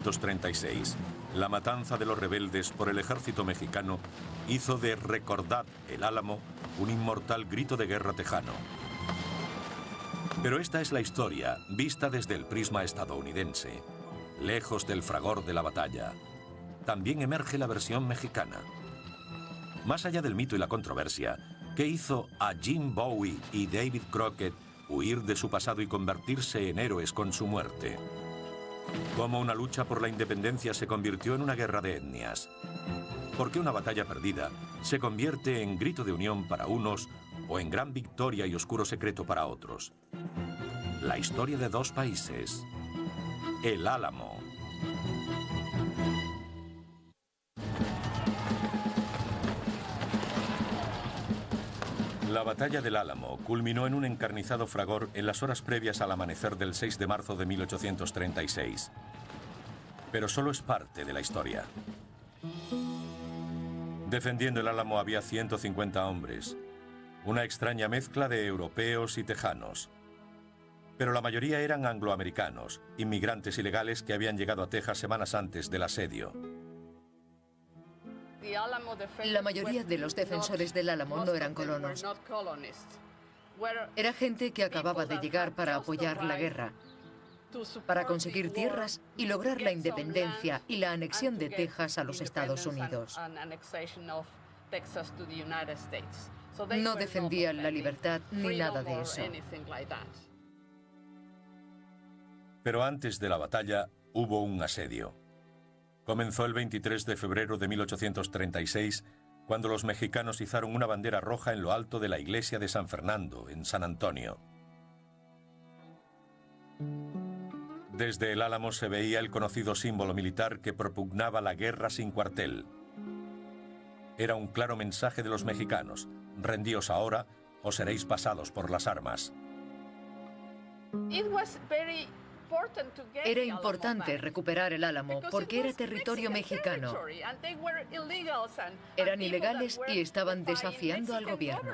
1936, la matanza de los rebeldes por el ejército mexicano hizo de Recordad el Álamo un inmortal grito de guerra tejano. Pero esta es la historia vista desde el prisma estadounidense, lejos del fragor de la batalla. También emerge la versión mexicana. Más allá del mito y la controversia, ¿qué hizo a Jim Bowie y David Crockett huir de su pasado y convertirse en héroes con su muerte? ¿Cómo una lucha por la independencia se convirtió en una guerra de etnias? ¿Por qué una batalla perdida se convierte en grito de unión para unos o en gran victoria y oscuro secreto para otros? La historia de dos países. El Álamo. La batalla del Álamo culminó en un encarnizado fragor en las horas previas al amanecer del 6 de marzo de 1836. Pero solo es parte de la historia. Defendiendo el Álamo había 150 hombres, una extraña mezcla de europeos y tejanos. Pero la mayoría eran angloamericanos, inmigrantes ilegales que habían llegado a Texas semanas antes del asedio. La mayoría de los defensores del Álamo no eran colonos. Era gente que acababa de llegar para apoyar la guerra, para conseguir tierras y lograr la independencia y la anexión de Texas a los Estados Unidos. No defendían la libertad ni nada de eso. Pero antes de la batalla hubo un asedio. Comenzó el 23 de febrero de 1836, cuando los mexicanos izaron una bandera roja en lo alto de la iglesia de San Fernando, en San Antonio. Desde el Álamo se veía el conocido símbolo militar que propugnaba la guerra sin cuartel. Era un claro mensaje de los mexicanos: rendíos ahora o seréis pasados por las armas. Era importante recuperar el Álamo porque era territorio mexicano. Eran ilegales y estaban desafiando al gobierno.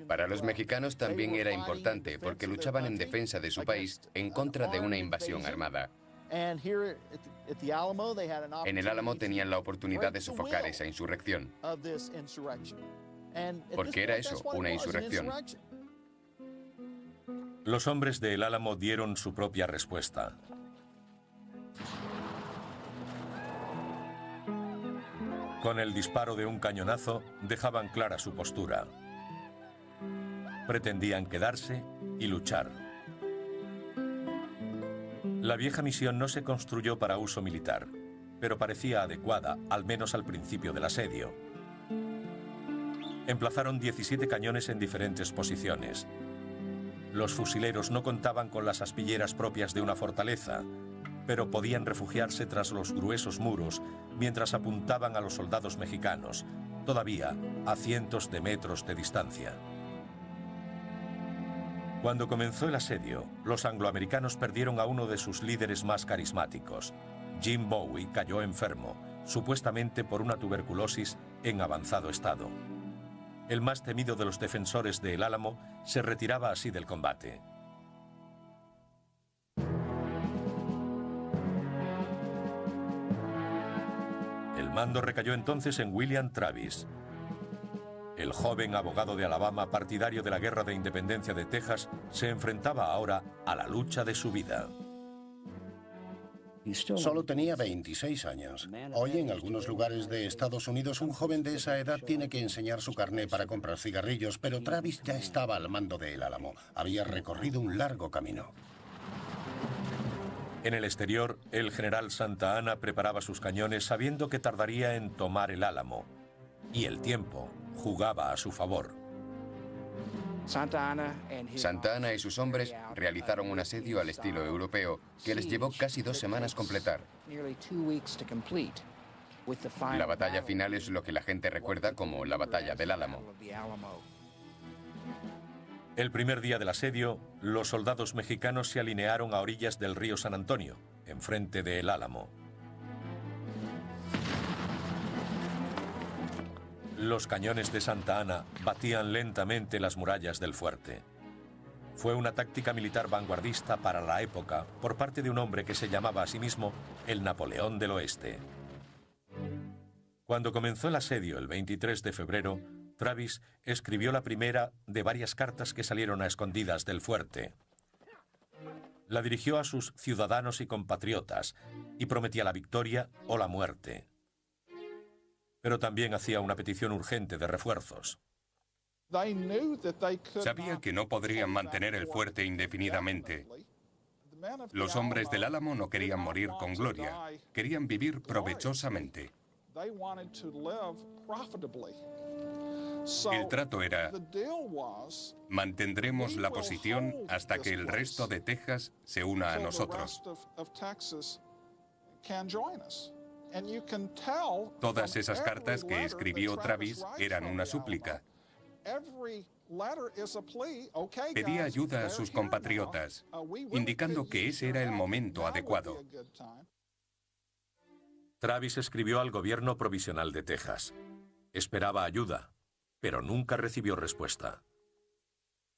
Para los mexicanos también era importante porque luchaban en defensa de su país en contra de una invasión armada. En el Álamo tenían la oportunidad de sofocar esa insurrección. Porque era eso, una insurrección. Los hombres de El Álamo dieron su propia respuesta. Con el disparo de un cañonazo dejaban clara su postura. Pretendían quedarse y luchar. La vieja misión no se construyó para uso militar, pero parecía adecuada, al menos al principio del asedio. Emplazaron 17 cañones en diferentes posiciones. Los fusileros no contaban con las aspilleras propias de una fortaleza, pero podían refugiarse tras los gruesos muros mientras apuntaban a los soldados mexicanos, todavía a cientos de metros de distancia. Cuando comenzó el asedio, los angloamericanos perdieron a uno de sus líderes más carismáticos. Jim Bowie cayó enfermo, supuestamente por una tuberculosis en avanzado estado. El más temido de los defensores de El Álamo se retiraba así del combate. El mando recayó entonces en William Travis. El joven abogado de Alabama, partidario de la Guerra de Independencia de Texas, se enfrentaba ahora a la lucha de su vida. Solo tenía 26 años. Hoy, en algunos lugares de Estados Unidos, un joven de esa edad tiene que enseñar su carné para comprar cigarrillos, pero Travis ya estaba al mando de El Álamo. Había recorrido un largo camino. En el exterior, el general Santa Anna preparaba sus cañones sabiendo que tardaría en tomar El Álamo. Y el tiempo jugaba a su favor. Santa Anna y sus hombres realizaron un asedio al estilo europeo que les llevó casi 2 semanas completar. La batalla final es lo que la gente recuerda como la batalla del Álamo. El primer día del asedio, los soldados mexicanos se alinearon a orillas del río San Antonio, enfrente de El Álamo. Los cañones de Santa Anna batían lentamente las murallas del fuerte. Fue una táctica militar vanguardista para la época por parte de un hombre que se llamaba a sí mismo el Napoleón del Oeste. Cuando comenzó el asedio el 23 de febrero, Travis escribió la primera de varias cartas que salieron a escondidas del fuerte. La dirigió a sus ciudadanos y compatriotas y prometía la victoria o la muerte. Pero también hacía una petición urgente de refuerzos. Sabía que no podrían mantener el fuerte indefinidamente. Los hombres del Álamo no querían morir con gloria, querían vivir provechosamente. El trato era: mantendremos la posición hasta que el resto de Texas se una a nosotros. Todas esas cartas que escribió Travis eran una súplica. Pedía ayuda a sus compatriotas, indicando que ese era el momento adecuado. Travis escribió al gobierno provisional de Texas. Esperaba ayuda, pero nunca recibió respuesta.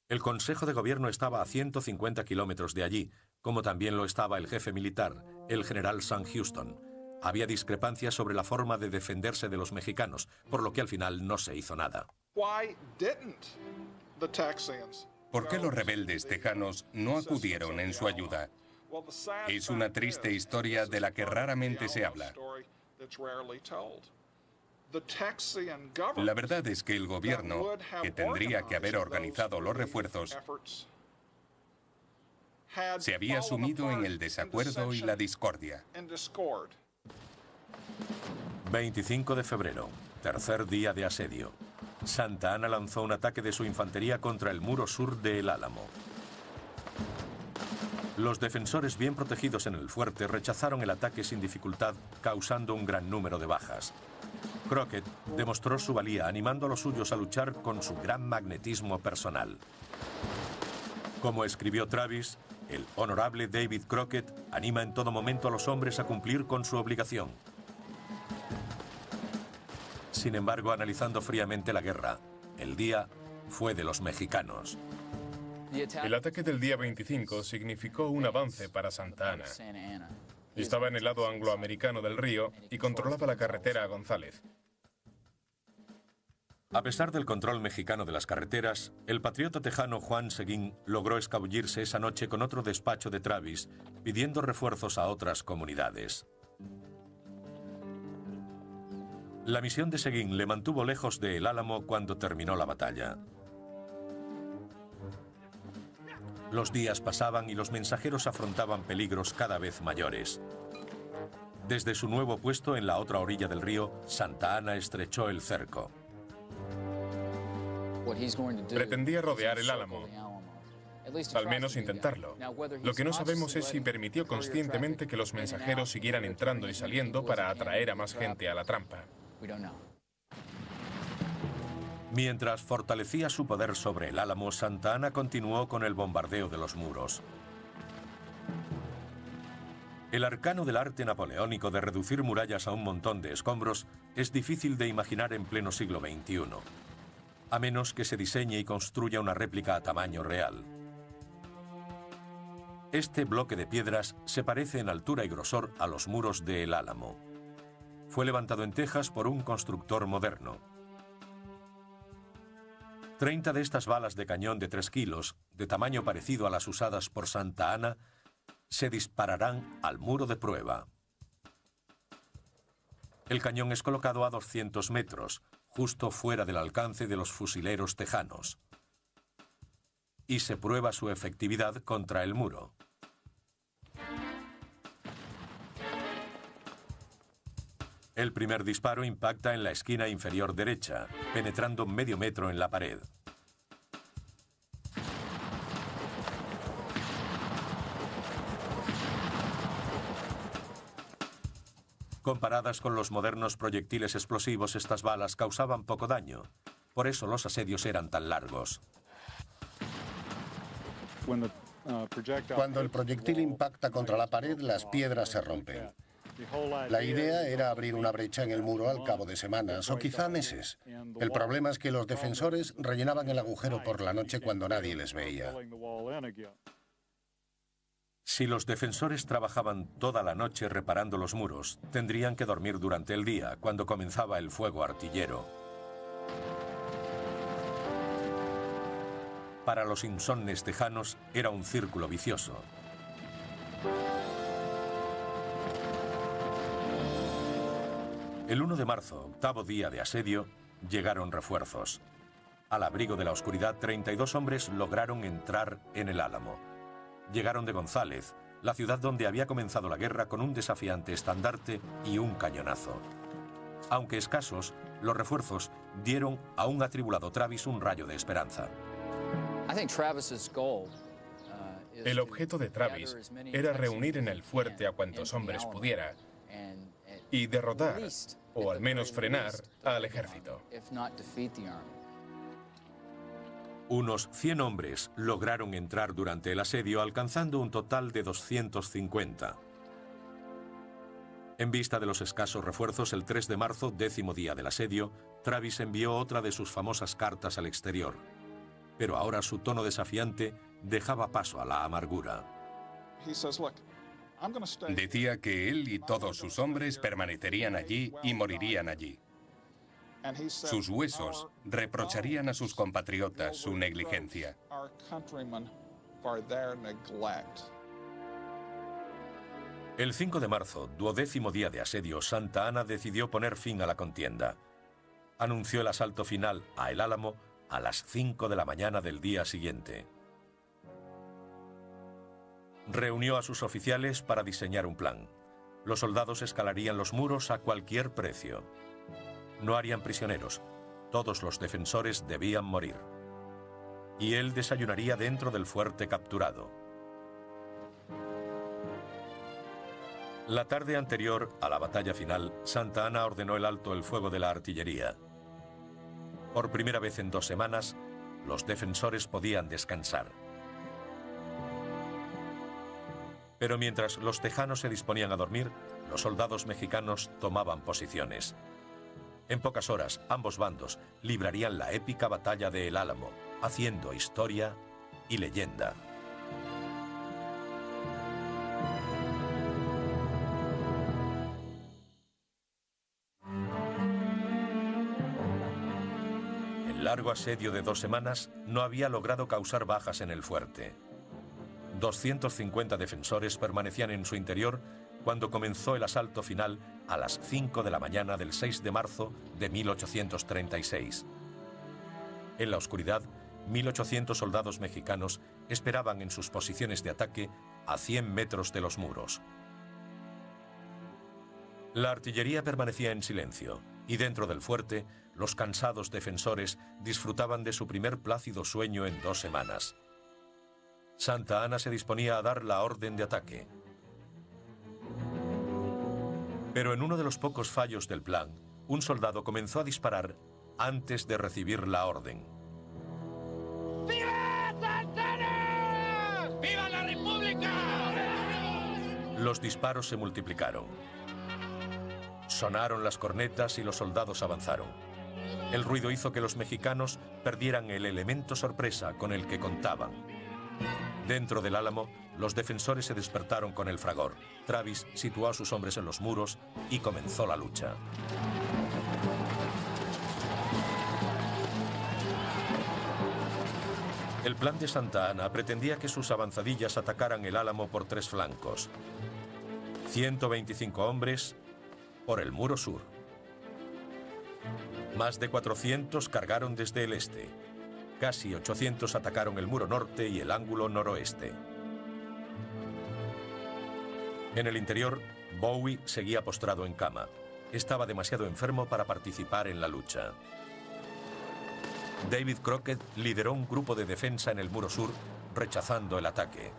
El Consejo de Gobierno estaba a 150 kilómetros de allí, como también lo estaba el jefe militar, el general Sam Houston. Había discrepancias sobre la forma de defenderse de los mexicanos, por lo que al final no se hizo nada. ¿Por qué los rebeldes tejanos no acudieron en su ayuda? Es una triste historia de la que raramente se habla. La verdad es que el gobierno, que tendría que haber organizado los refuerzos, se había sumido en el desacuerdo y la discordia. 25 de febrero, tercer día de asedio. Santa Anna lanzó un ataque de su infantería contra el muro sur de El Álamo. Los defensores bien protegidos en el fuerte rechazaron el ataque sin dificultad, causando un gran número de bajas. Crockett demostró su valía animando a los suyos a luchar con su gran magnetismo personal. Como escribió Travis, el honorable David Crockett anima en todo momento a los hombres a cumplir con su obligación. Sin embargo, analizando fríamente la guerra, el día fue de los mexicanos. El ataque del día 25 significó un avance para Santa Anna. Estaba en el lado angloamericano del río y controlaba la carretera a González. A pesar del control mexicano de las carreteras, el patriota tejano Juan Seguín logró escabullirse esa noche con otro despacho de Travis, pidiendo refuerzos a otras comunidades. La misión de Seguín le mantuvo lejos de El Álamo cuando terminó la batalla. Los días pasaban y los mensajeros afrontaban peligros cada vez mayores. Desde su nuevo puesto en la otra orilla del río, Santa Anna estrechó el cerco. Pretendía rodear El Álamo, al menos intentarlo. Lo que no sabemos es si permitió conscientemente que los mensajeros siguieran entrando y saliendo para atraer a más gente a la trampa. Mientras fortalecía su poder sobre El Álamo, Santa Anna continuó con el bombardeo de los muros. El arcano del arte napoleónico de reducir murallas a un montón de escombros es difícil de imaginar en pleno siglo XXI, a menos que se diseñe y construya una réplica a tamaño real. Este bloque de piedras se parece en altura y grosor a los muros de El Álamo. Fue levantado en Texas por un constructor moderno. 30 de estas balas de cañón de 3 kilos, de tamaño parecido a las usadas por Santa Anna, se dispararán al muro de prueba. El cañón es colocado a 200 metros, justo fuera del alcance de los fusileros tejanos. Y se prueba su efectividad contra el muro. El primer disparo impacta en la esquina inferior derecha, penetrando medio metro en la pared. Comparadas con los modernos proyectiles explosivos, estas balas causaban poco daño. Por eso los asedios eran tan largos. Cuando el proyectil impacta contra la pared, las piedras se rompen. La idea era abrir una brecha en el muro al cabo de semanas o quizá meses. El problema es que los defensores rellenaban el agujero por la noche cuando nadie les veía. Si los defensores trabajaban toda la noche reparando los muros, tendrían que dormir durante el día, cuando comenzaba el fuego artillero. Para los insomnes tejanos era un círculo vicioso. El 1 de marzo, octavo día de asedio, llegaron refuerzos. Al abrigo de la oscuridad, 32 hombres lograron entrar en el Álamo. Llegaron de González, la ciudad donde había comenzado la guerra, con un desafiante estandarte y un cañonazo. Aunque escasos, los refuerzos dieron a un atribulado Travis un rayo de esperanza. El objeto de Travis era reunir en el fuerte a cuantos hombres pudiera y derrotar, o al menos frenar, al ejército. Unos 100 hombres lograron entrar durante el asedio, alcanzando un total de 250. En vista de los escasos refuerzos, el 3 de marzo, 10º día del asedio, Travis envió otra de sus famosas cartas al exterior. Pero ahora su tono desafiante dejaba paso a la amargura. Decía que él y todos sus hombres permanecerían allí y morirían allí. Sus huesos reprocharían a sus compatriotas su negligencia. El 5 de marzo, 12º día de asedio, Santa Anna decidió poner fin a la contienda. Anunció el asalto final a El Álamo a las 5 de la mañana del día siguiente. Reunió a sus oficiales para diseñar un plan. Los soldados escalarían los muros a cualquier precio. No harían prisioneros. Todos los defensores debían morir. Y él desayunaría dentro del fuerte capturado. La tarde anterior a la batalla final, Santa Anna ordenó el alto el fuego de la artillería. Por primera vez en 2 semanas, los defensores podían descansar. Pero mientras los tejanos se disponían a dormir, los soldados mexicanos tomaban posiciones. En pocas horas, ambos bandos librarían la épica batalla de El Álamo, haciendo historia y leyenda. El largo asedio de 2 semanas no había logrado causar bajas en el fuerte. 250 defensores permanecían en su interior cuando comenzó el asalto final a las 5 de la mañana del 6 de marzo de 1836. En la oscuridad, 1.800 soldados mexicanos esperaban en sus posiciones de ataque a 100 metros de los muros. La artillería permanecía en silencio y dentro del fuerte, los cansados defensores disfrutaban de su primer plácido sueño en 2 semanas. Santa Anna se disponía a dar la orden de ataque. Pero en uno de los pocos fallos del plan, un soldado comenzó a disparar antes de recibir la orden. ¡Viva Santa Anna! ¡Viva la República! Los disparos se multiplicaron. Sonaron las cornetas y los soldados avanzaron. El ruido hizo que los mexicanos perdieran el elemento sorpresa con el que contaban. Dentro del Álamo, los defensores se despertaron con el fragor. Travis situó a sus hombres en los muros y comenzó la lucha. El plan de Santa Anna pretendía que sus avanzadillas atacaran el Álamo por 3 flancos. 125 hombres por el muro sur. Más de 400 cargaron desde el este. Casi 800 atacaron el muro norte y el ángulo noroeste. En el interior, Bowie seguía postrado en cama. Estaba demasiado enfermo para participar en la lucha. David Crockett lideró un grupo de defensa en el muro sur, rechazando el ataque.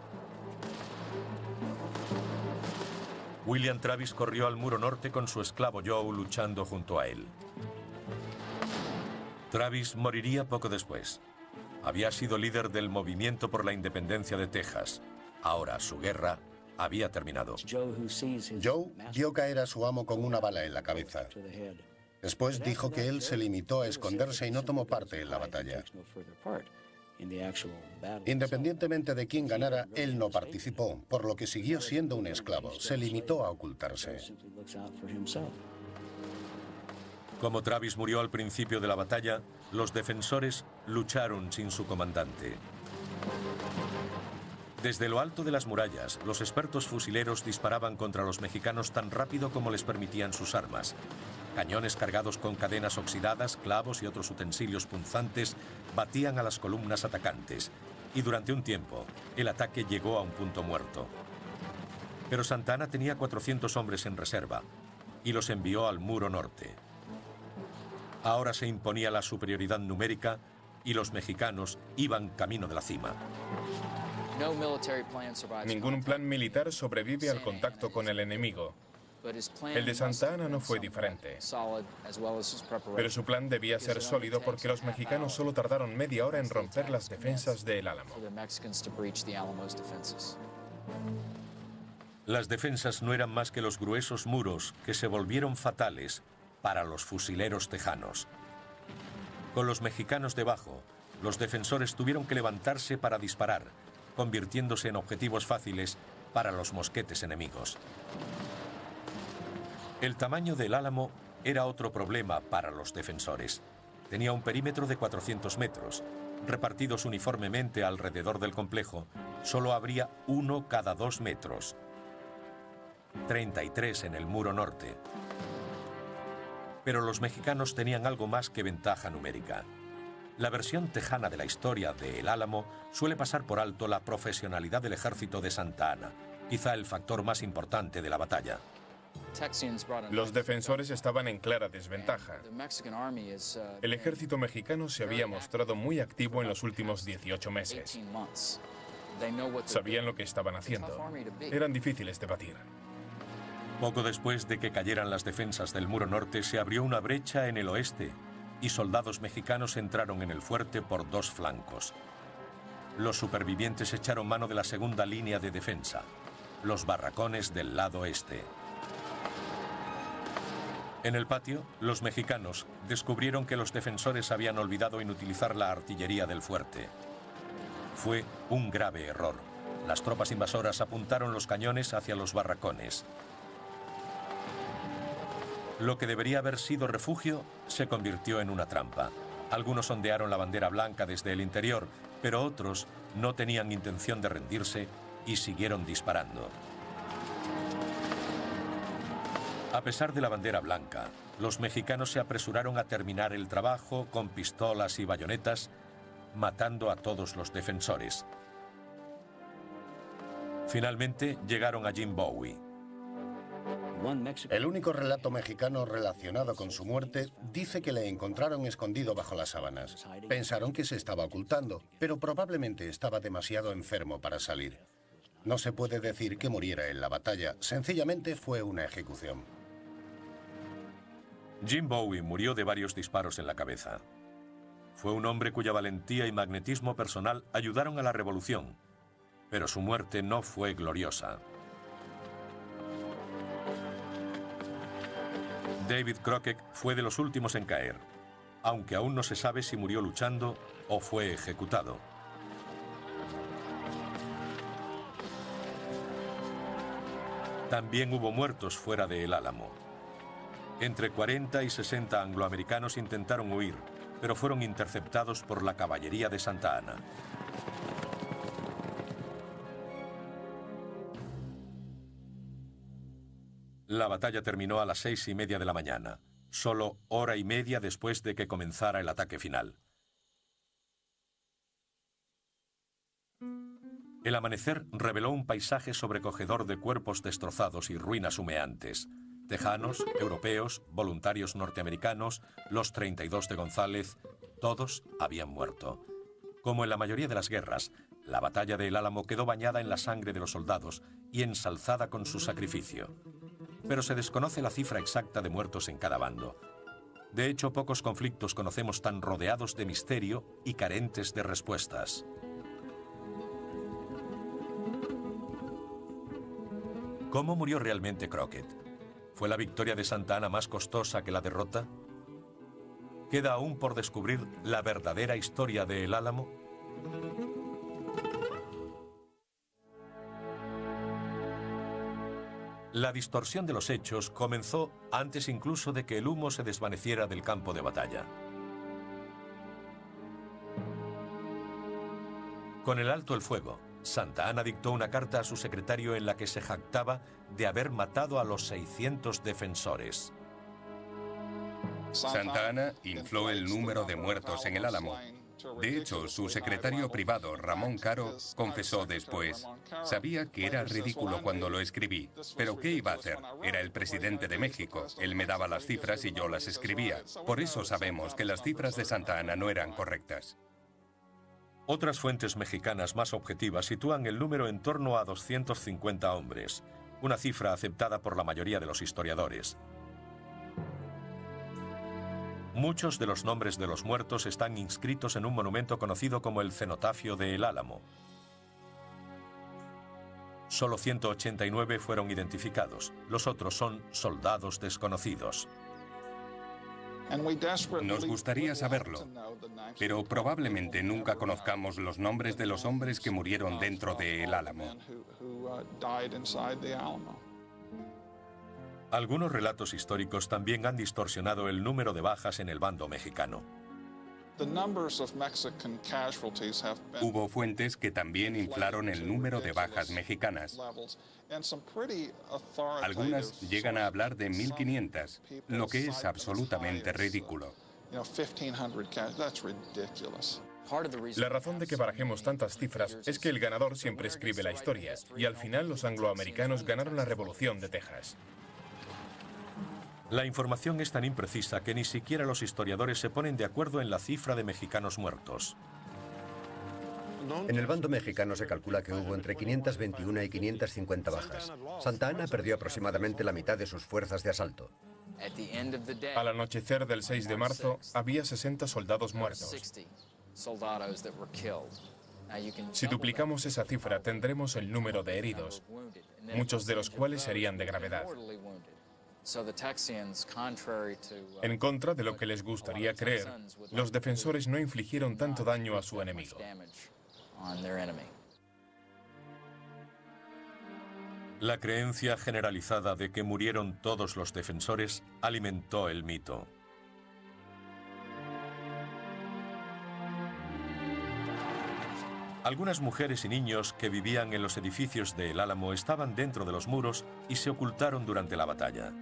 William Travis corrió al muro norte con su esclavo Joe luchando junto a él. Travis moriría poco después. Había sido líder del movimiento por la independencia de Texas. Ahora su guerra había terminado. Joe vio caer a su amo con una bala en la cabeza. Después dijo que él se limitó a esconderse y no tomó parte en la batalla. Independientemente de quién ganara, él no participó, por lo que siguió siendo un esclavo. Se limitó a ocultarse. Como Travis murió al principio de la batalla, los defensores lucharon sin su comandante. Desde lo alto de las murallas, los expertos fusileros disparaban contra los mexicanos tan rápido como les permitían sus armas. Cañones cargados con cadenas oxidadas, clavos y otros utensilios punzantes batían a las columnas atacantes, y durante un tiempo el ataque llegó a un punto muerto. Pero Santa Anna tenía 400 hombres en reserva y los envió al muro norte. Ahora se imponía la superioridad numérica y los mexicanos iban camino de la cima. Ningún plan militar sobrevive al contacto con el enemigo. El de Santa Anna no fue diferente. Pero su plan debía ser sólido porque los mexicanos solo tardaron media hora en romper las defensas de El Álamo. Las defensas no eran más que los gruesos muros que se volvieron fatales para los fusileros tejanos. Con los mexicanos debajo, los defensores tuvieron que levantarse para disparar, convirtiéndose en objetivos fáciles para los mosquetes enemigos. El tamaño del Álamo era otro problema para los defensores. Tenía un perímetro de 400 metros. Repartidos uniformemente alrededor del complejo, solo habría uno cada 2 metros. 33 en el muro norte. Pero los mexicanos tenían algo más que ventaja numérica. La versión tejana de la historia de El Álamo suele pasar por alto la profesionalidad del ejército de Santa Anna, quizá el factor más importante de la batalla. Los defensores estaban en clara desventaja. El ejército mexicano se había mostrado muy activo en los últimos 18 meses. Sabían lo que estaban haciendo. Eran difíciles de batir. Poco después de que cayeran las defensas del muro norte, se abrió una brecha en el oeste y soldados mexicanos entraron en el fuerte por 2 flancos. Los supervivientes echaron mano de la segunda línea de defensa, los barracones del lado este. En el patio, los mexicanos descubrieron que los defensores habían olvidado inutilizar la artillería del fuerte. Fue un grave error. Las tropas invasoras apuntaron los cañones hacia los barracones. Lo que debería haber sido refugio se convirtió en una trampa. Algunos ondearon la bandera blanca desde el interior, pero otros no tenían intención de rendirse y siguieron disparando. A pesar de la bandera blanca, los mexicanos se apresuraron a terminar el trabajo con pistolas y bayonetas, matando a todos los defensores. Finalmente llegaron a Jim Bowie. El único relato mexicano relacionado con su muerte dice que le encontraron escondido bajo las sábanas. Pensaron que se estaba ocultando, pero probablemente estaba demasiado enfermo para salir. No se puede decir que muriera en la batalla, sencillamente fue una ejecución. Jim Bowie murió de varios disparos en la cabeza. Fue un hombre cuya valentía y magnetismo personal ayudaron a la revolución, pero su muerte no fue gloriosa. David Crockett fue de los últimos en caer, aunque aún no se sabe si murió luchando o fue ejecutado. También hubo muertos fuera de El Álamo. Entre 40 y 60 angloamericanos intentaron huir, pero fueron interceptados por la caballería de Santa Anna. La batalla terminó a las 6:30 de la mañana, solo hora y media después de que comenzara el ataque final. El amanecer reveló un paisaje sobrecogedor de cuerpos destrozados y ruinas humeantes. Tejanos, europeos, voluntarios norteamericanos, los 32 de González, todos habían muerto. Como en la mayoría de las guerras, la batalla de El Álamo quedó bañada en la sangre de los soldados y ensalzada con su sacrificio. Pero se desconoce la cifra exacta de muertos en cada bando. De hecho, pocos conflictos conocemos tan rodeados de misterio y carentes de respuestas. ¿Cómo murió realmente Crockett? ¿Fue la victoria de Santa Anna más costosa que la derrota? ¿Queda aún por descubrir la verdadera historia de El Álamo? La distorsión de los hechos comenzó antes incluso de que el humo se desvaneciera del campo de batalla. Con el alto el fuego, Santa Anna dictó una carta a su secretario en la que se jactaba de haber matado a los 600 defensores. Santa Anna infló el número de muertos en el Álamo. De hecho, su secretario privado, Ramón Caro, confesó después: sabía que era ridículo cuando lo escribí, pero ¿qué iba a hacer? Era el presidente de México, él me daba las cifras y yo las escribía. Por eso sabemos que las cifras de Santa Anna no eran correctas. Otras fuentes mexicanas más objetivas sitúan el número en torno a 250 hombres, una cifra aceptada por la mayoría de los historiadores. Muchos de los nombres de los muertos están inscritos en un monumento conocido como el Cenotafio de El Álamo. Solo 189 fueron identificados, los otros son soldados desconocidos. Nos gustaría saberlo, pero probablemente nunca conozcamos los nombres de los hombres que murieron dentro de El Álamo. Algunos relatos históricos también han distorsionado el número de bajas en el bando mexicano. Hubo fuentes que también inflaron el número de bajas mexicanas. Algunas llegan a hablar de 1.500, lo que es absolutamente ridículo. La razón de que barajemos tantas cifras es que el ganador siempre escribe la historia, y al final los angloamericanos ganaron la Revolución de Texas. La información es tan imprecisa que ni siquiera los historiadores se ponen de acuerdo en la cifra de mexicanos muertos. En el bando mexicano se calcula que hubo entre 521 y 550 bajas. Santa Anna perdió aproximadamente la mitad de sus fuerzas de asalto. Al anochecer del 6 de marzo, había 60 soldados muertos. Si duplicamos esa cifra, tendremos el número de heridos, muchos de los cuales serían de gravedad. En contra de lo que les gustaría creer, los defensores no infligieron tanto daño a su enemigo. La creencia generalizada de que murieron todos los defensores alimentó el mito. Algunas mujeres y niños que vivían en los edificios de El Álamo estaban dentro de los muros y se ocultaron durante la batalla.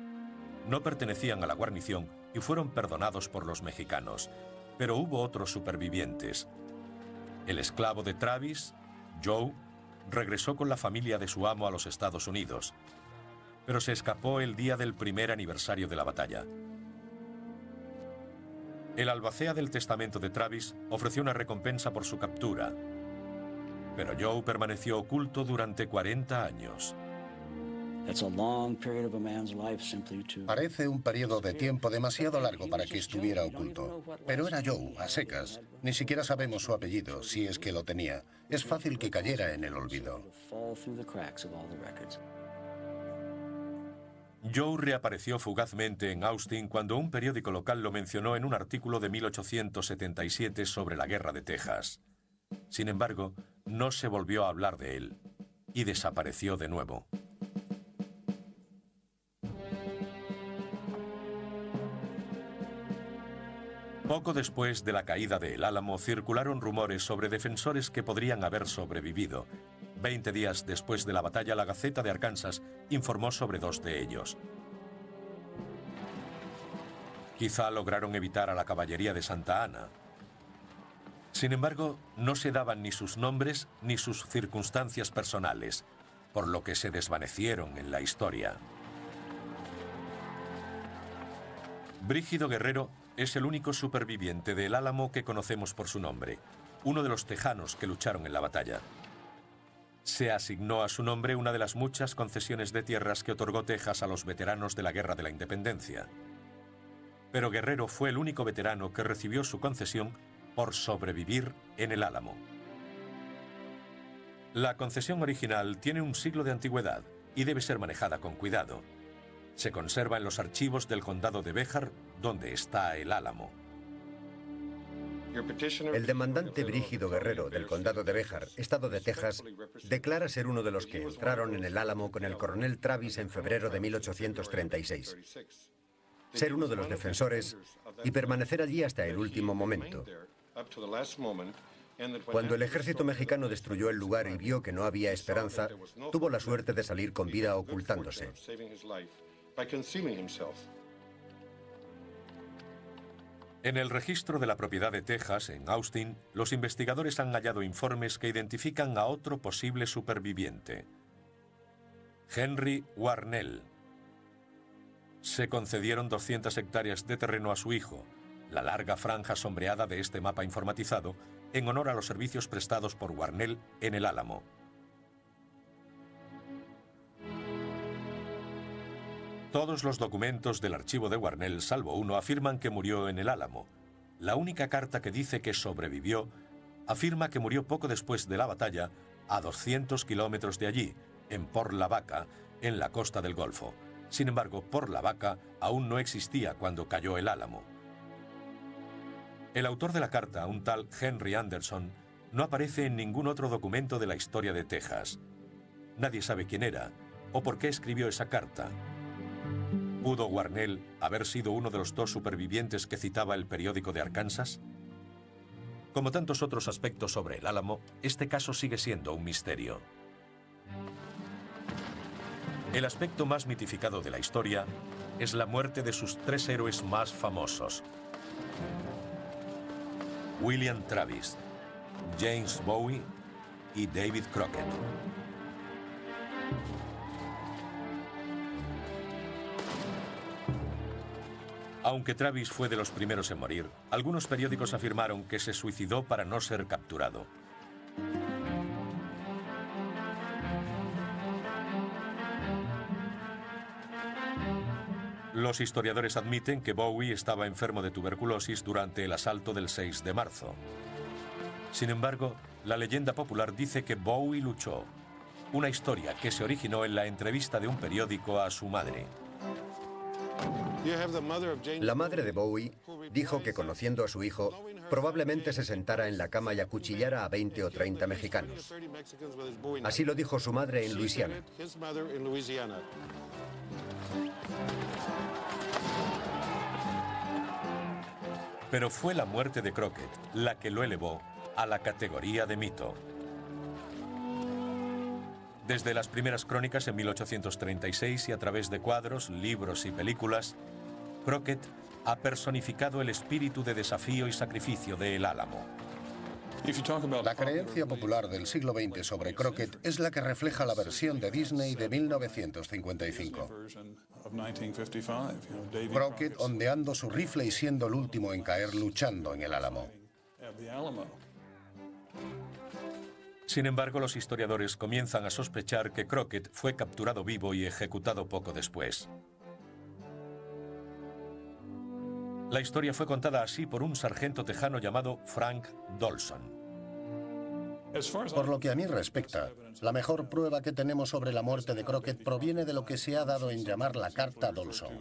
No pertenecían a la guarnición y fueron perdonados por los mexicanos, pero hubo otros supervivientes. El esclavo de Travis, Joe, regresó con la familia de su amo a los Estados Unidos, pero se escapó el día del primer aniversario de la batalla. El albacea del testamento de Travis ofreció una recompensa por su captura, pero Joe permaneció oculto durante 40 años. Parece un periodo de tiempo demasiado largo para que estuviera oculto. Pero era Joe, a secas. Ni siquiera sabemos su apellido, si es que lo tenía. Es fácil que cayera en el olvido. Joe reapareció fugazmente en Austin cuando un periódico local lo mencionó en un artículo de 1877 sobre la Guerra de Texas. Sin embargo, no se volvió a hablar de él y desapareció de nuevo. Poco después de la caída de El Álamo, circularon rumores sobre defensores que podrían haber sobrevivido. 20 días después de la batalla, la Gaceta de Arkansas informó sobre 2 de ellos. Quizá lograron evitar a la caballería de Santa Anna. Sin embargo, no se daban ni sus nombres ni sus circunstancias personales, por lo que se desvanecieron en la historia. Brígido Guerrero es el único superviviente de El Álamo que conocemos por su nombre, uno de los tejanos que lucharon en la batalla. Se asignó a su nombre una de las muchas concesiones de tierras que otorgó Texas a los veteranos de la Guerra de la Independencia. Pero Guerrero fue el único veterano que recibió su concesión por sobrevivir en El Álamo. La concesión original tiene un siglo de antigüedad y debe ser manejada con cuidado. Se conserva en los archivos del condado de Béjar, donde está el Álamo. El demandante Brígido Guerrero, del condado de Béjar, estado de Texas, declara ser uno de los que entraron en el Álamo con el coronel Travis en febrero de 1836. Ser uno de los defensores y permanecer allí hasta el último momento. Cuando el ejército mexicano destruyó el lugar y vio que no había esperanza, tuvo la suerte de salir con vida ocultándose. En el registro de la propiedad de Texas, en Austin, los investigadores han hallado informes que identifican a otro posible superviviente. Henry Warnell. Se concedieron 200 hectáreas de terreno a su hijo, la larga franja sombreada de este mapa informatizado, en honor a los servicios prestados por Warnell en el Álamo. Todos los documentos del archivo de Warnell, salvo uno, afirman que murió en el Álamo. La única carta que dice que sobrevivió afirma que murió poco después de la batalla a 200 kilómetros de allí, en Port Lavaca, en la costa del Golfo. Sin embargo, Port Lavaca aún no existía cuando cayó el Álamo. El autor de la carta, un tal Henry Anderson, no aparece en ningún otro documento de la historia de Texas. Nadie sabe quién era o por qué escribió esa carta. ¿Pudo Warnell haber sido uno de los dos supervivientes que citaba el periódico de Arkansas? Como tantos otros aspectos sobre el Álamo, este caso sigue siendo un misterio. El aspecto más mitificado de la historia es la muerte de sus tres héroes más famosos: William Travis, James Bowie y David Crockett. Aunque Travis fue de los primeros en morir, algunos periódicos afirmaron que se suicidó para no ser capturado. Los historiadores admiten que Bowie estaba enfermo de tuberculosis durante el asalto del 6 de marzo. Sin embargo, la leyenda popular dice que Bowie luchó, una historia que se originó en la entrevista de un periódico a su madre. La madre de Bowie dijo que, conociendo a su hijo, probablemente se sentara en la cama y acuchillara a 20 o 30 mexicanos. Así lo dijo su madre en Luisiana. Pero fue la muerte de Crockett la que lo elevó a la categoría de mito. Desde las primeras crónicas en 1836 y a través de cuadros, libros y películas, Crockett ha personificado el espíritu de desafío y sacrificio de El Álamo. La creencia popular del siglo XX sobre Crockett es la que refleja la versión de Disney de 1955. Crockett ondeando su rifle y siendo el último en caer luchando en el Álamo. Sin embargo, los historiadores comienzan a sospechar que Crockett fue capturado vivo y ejecutado poco después. La historia fue contada así por un sargento tejano llamado Frank Dolson. Por lo que a mí respecta, la mejor prueba que tenemos sobre la muerte de Crockett proviene de lo que se ha dado en llamar la carta Dolson.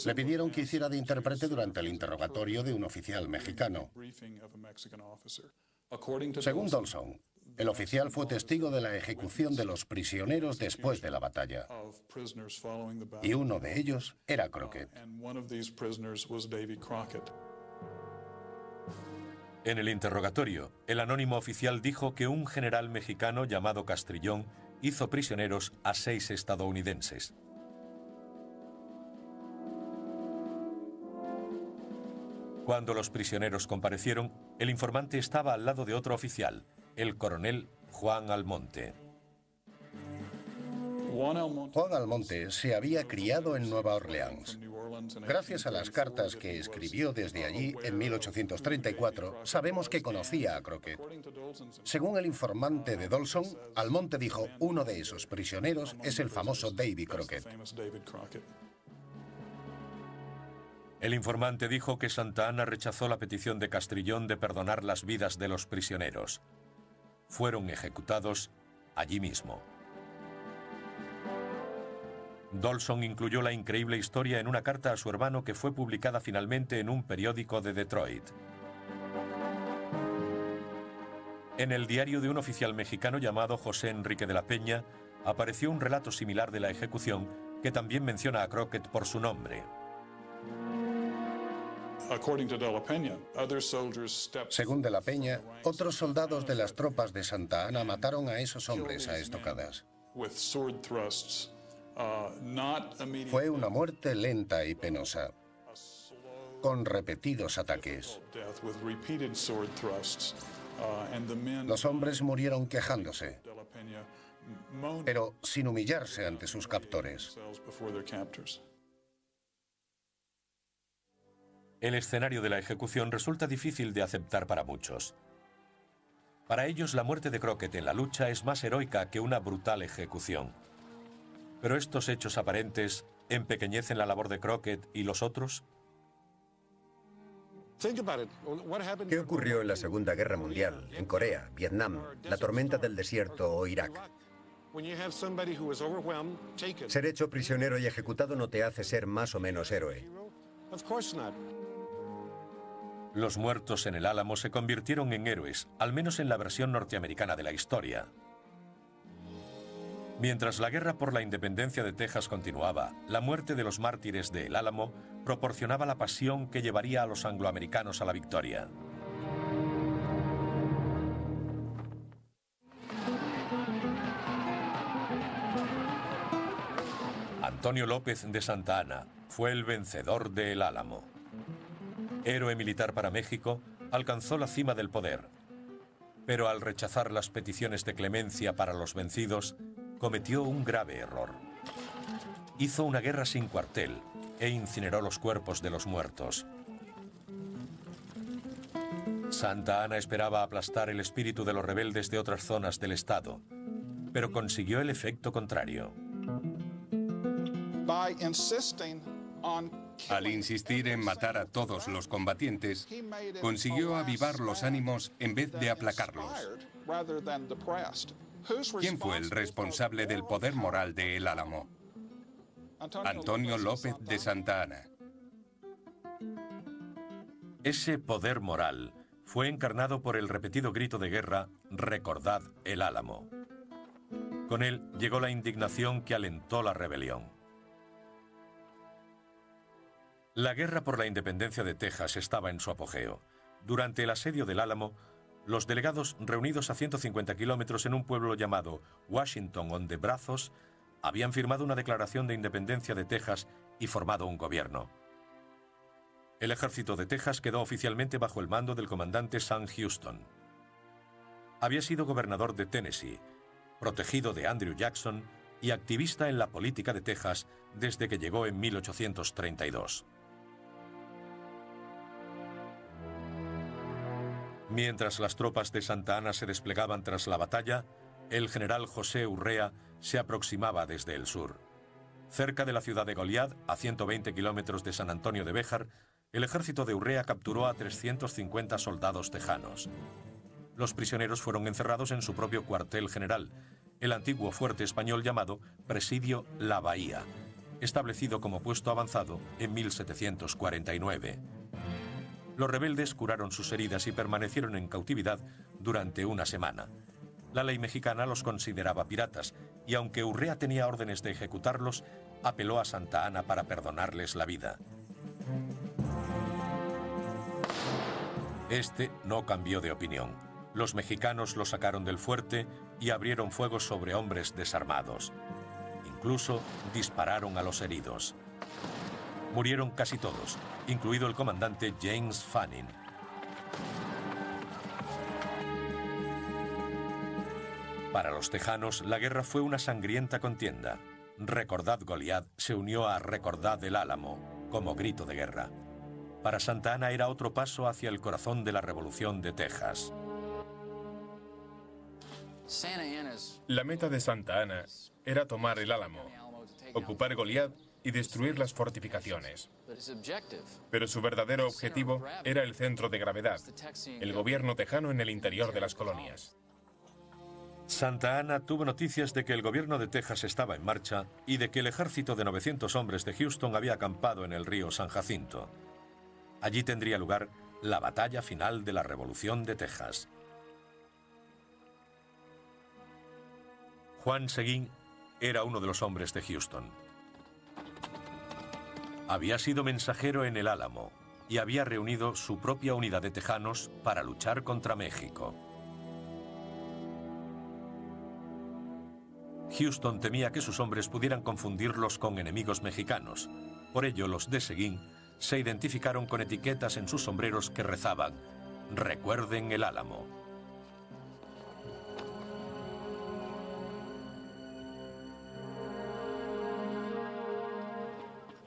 Le pidieron que hiciera de intérprete durante el interrogatorio de un oficial mexicano. Según Dolson, el oficial fue testigo de la ejecución de los prisioneros después de la batalla. Y uno de ellos era Crockett. En el interrogatorio, el anónimo oficial dijo que un general mexicano llamado Castrillón hizo prisioneros a 6 estadounidenses. Cuando los prisioneros comparecieron, el informante estaba al lado de otro oficial, el coronel Juan Almonte. Juan Almonte se había criado en Nueva Orleans. Gracias a las cartas que escribió desde allí en 1834, sabemos que conocía a Crockett. Según el informante de Dolson, Almonte dijo: uno de esos prisioneros es el famoso David Crockett. El informante dijo que Santa Anna rechazó la petición de Castrillón de perdonar las vidas de los prisioneros. Fueron ejecutados allí mismo. Dolson incluyó la increíble historia en una carta a su hermano que fue publicada finalmente en un periódico de Detroit. En el diario de un oficial mexicano llamado José Enrique de la Peña apareció un relato similar de la ejecución que también menciona a Crockett por su nombre. Según de la Peña, otros soldados de las tropas de Santa Anna mataron a esos hombres a estocadas. Fue una muerte lenta y penosa, con repetidos ataques. Los hombres murieron quejándose, pero sin humillarse ante sus captores. El escenario de la ejecución resulta difícil de aceptar para muchos. Para ellos, la muerte de Crockett en la lucha es más heroica que una brutal ejecución. Pero estos hechos aparentes empequeñecen la labor de Crockett y los otros. ¿Qué ocurrió en la Segunda Guerra Mundial, en Corea, Vietnam, la tormenta del desierto o Irak? Ser hecho prisionero y ejecutado no te hace ser más o menos héroe. Los muertos en el Álamo se convirtieron en héroes, al menos en la versión norteamericana de la historia. Mientras la guerra por la independencia de Texas continuaba, la muerte de los mártires de El Álamo proporcionaba la pasión que llevaría a los angloamericanos a la victoria. Antonio López de Santa Anna fue el vencedor de El Álamo. Héroe militar para México, alcanzó la cima del poder. Pero al rechazar las peticiones de clemencia para los vencidos, cometió un grave error. Hizo una guerra sin cuartel e incineró los cuerpos de los muertos. Santa Anna esperaba aplastar el espíritu de los rebeldes de otras zonas del estado, pero consiguió el efecto contrario. Al insistir en matar a todos los combatientes, consiguió avivar los ánimos en vez de aplacarlos. ¿Quién fue el responsable del poder moral de El Álamo? Antonio López de Santa Anna. Ese poder moral fue encarnado por el repetido grito de guerra «Recordad El Álamo». Con él llegó la indignación que alentó la rebelión. La guerra por la independencia de Texas estaba en su apogeo. Durante el asedio del Álamo, los delegados, reunidos a 150 kilómetros en un pueblo llamado Washington on the Brazos, habían firmado una declaración de independencia de Texas y formado un gobierno. El ejército de Texas quedó oficialmente bajo el mando del comandante Sam Houston. Había sido gobernador de Tennessee, protegido de Andrew Jackson y activista en la política de Texas desde que llegó en 1832. Mientras las tropas de Santa Anna se desplegaban tras la batalla, el general José Urrea se aproximaba desde el sur. Cerca de la ciudad de Goliad, a 120 kilómetros de San Antonio de Béjar, el ejército de Urrea capturó a 350 soldados tejanos. Los prisioneros fueron encerrados en su propio cuartel general, el antiguo fuerte español llamado Presidio La Bahía, establecido como puesto avanzado en 1749. Los rebeldes curaron sus heridas y permanecieron en cautividad durante una semana. La ley mexicana los consideraba piratas y aunque Urrea tenía órdenes de ejecutarlos, apeló a Santa Anna para perdonarles la vida. Este no cambió de opinión. Los mexicanos lo sacaron del fuerte y abrieron fuego sobre hombres desarmados. Incluso dispararon a los heridos. Murieron casi todos, incluido el comandante James Fanning. Para los tejanos, la guerra fue una sangrienta contienda. Recordad Goliad se unió a Recordad el Álamo como grito de guerra. Para Santa Anna era otro paso hacia el corazón de la Revolución de Texas. La meta de Santa Anna era tomar el Álamo, ocupar Goliad y destruir las fortificaciones. Pero su verdadero objetivo era el centro de gravedad, el gobierno tejano en el interior de las colonias. Santa Ana tuvo noticias de que el gobierno de Texas estaba en marcha y de que el ejército de 900 hombres de Houston había acampado en el río San Jacinto. Allí tendría lugar la batalla final de la Revolución de Texas. Juan Seguin era uno de los hombres de Houston. Había sido mensajero en el Álamo y había reunido su propia unidad de tejanos para luchar contra México. Houston temía que sus hombres pudieran confundirlos con enemigos mexicanos. Por ello, los de Seguin se identificaron con etiquetas en sus sombreros que rezaban: "Recuerden el Álamo".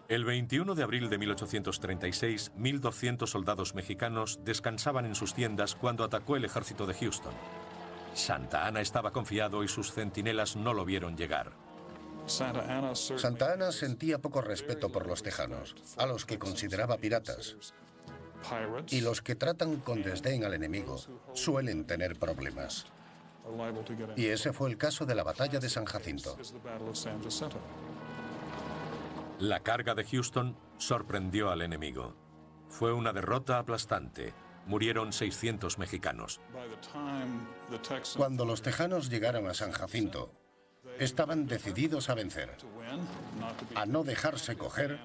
El 21 de abril de 1836, 1.200 soldados mexicanos descansaban en sus tiendas cuando atacó el ejército de Houston. Santa Ana estaba confiado y sus centinelas no lo vieron llegar. Santa Ana sentía poco respeto por los tejanos, a los que consideraba piratas. Y los que tratan con desdén al enemigo suelen tener problemas. Y ese fue el caso de la batalla de San Jacinto. La carga de Houston sorprendió al enemigo. Fue una derrota aplastante. Murieron 600 mexicanos. Cuando los tejanos llegaron a San Jacinto, estaban decididos a vencer, a no dejarse coger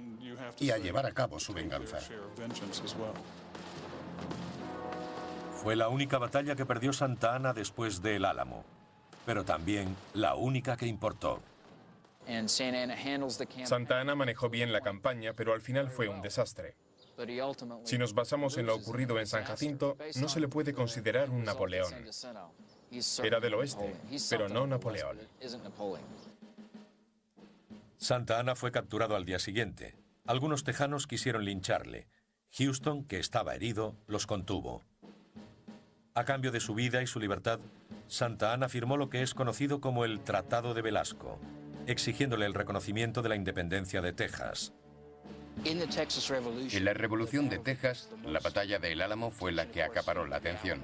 y a llevar a cabo su venganza. Fue la única batalla que perdió Santa Ana después del Álamo, pero también la única que importó. Santa Ana manejó bien la campaña, pero al final fue un desastre. Si nos basamos en lo ocurrido en San Jacinto, no se le puede considerar un Napoleón. Era del oeste, pero no Napoleón. Santa Ana fue capturado al día siguiente. Algunos tejanos quisieron lincharle. Houston, que estaba herido, los contuvo. A cambio de su vida y su libertad, Santa Ana firmó lo que es conocido como el Tratado de Velasco, exigiéndole el reconocimiento de la independencia de Texas. En la Revolución de Texas, la batalla de El Álamo fue la que acaparó la atención.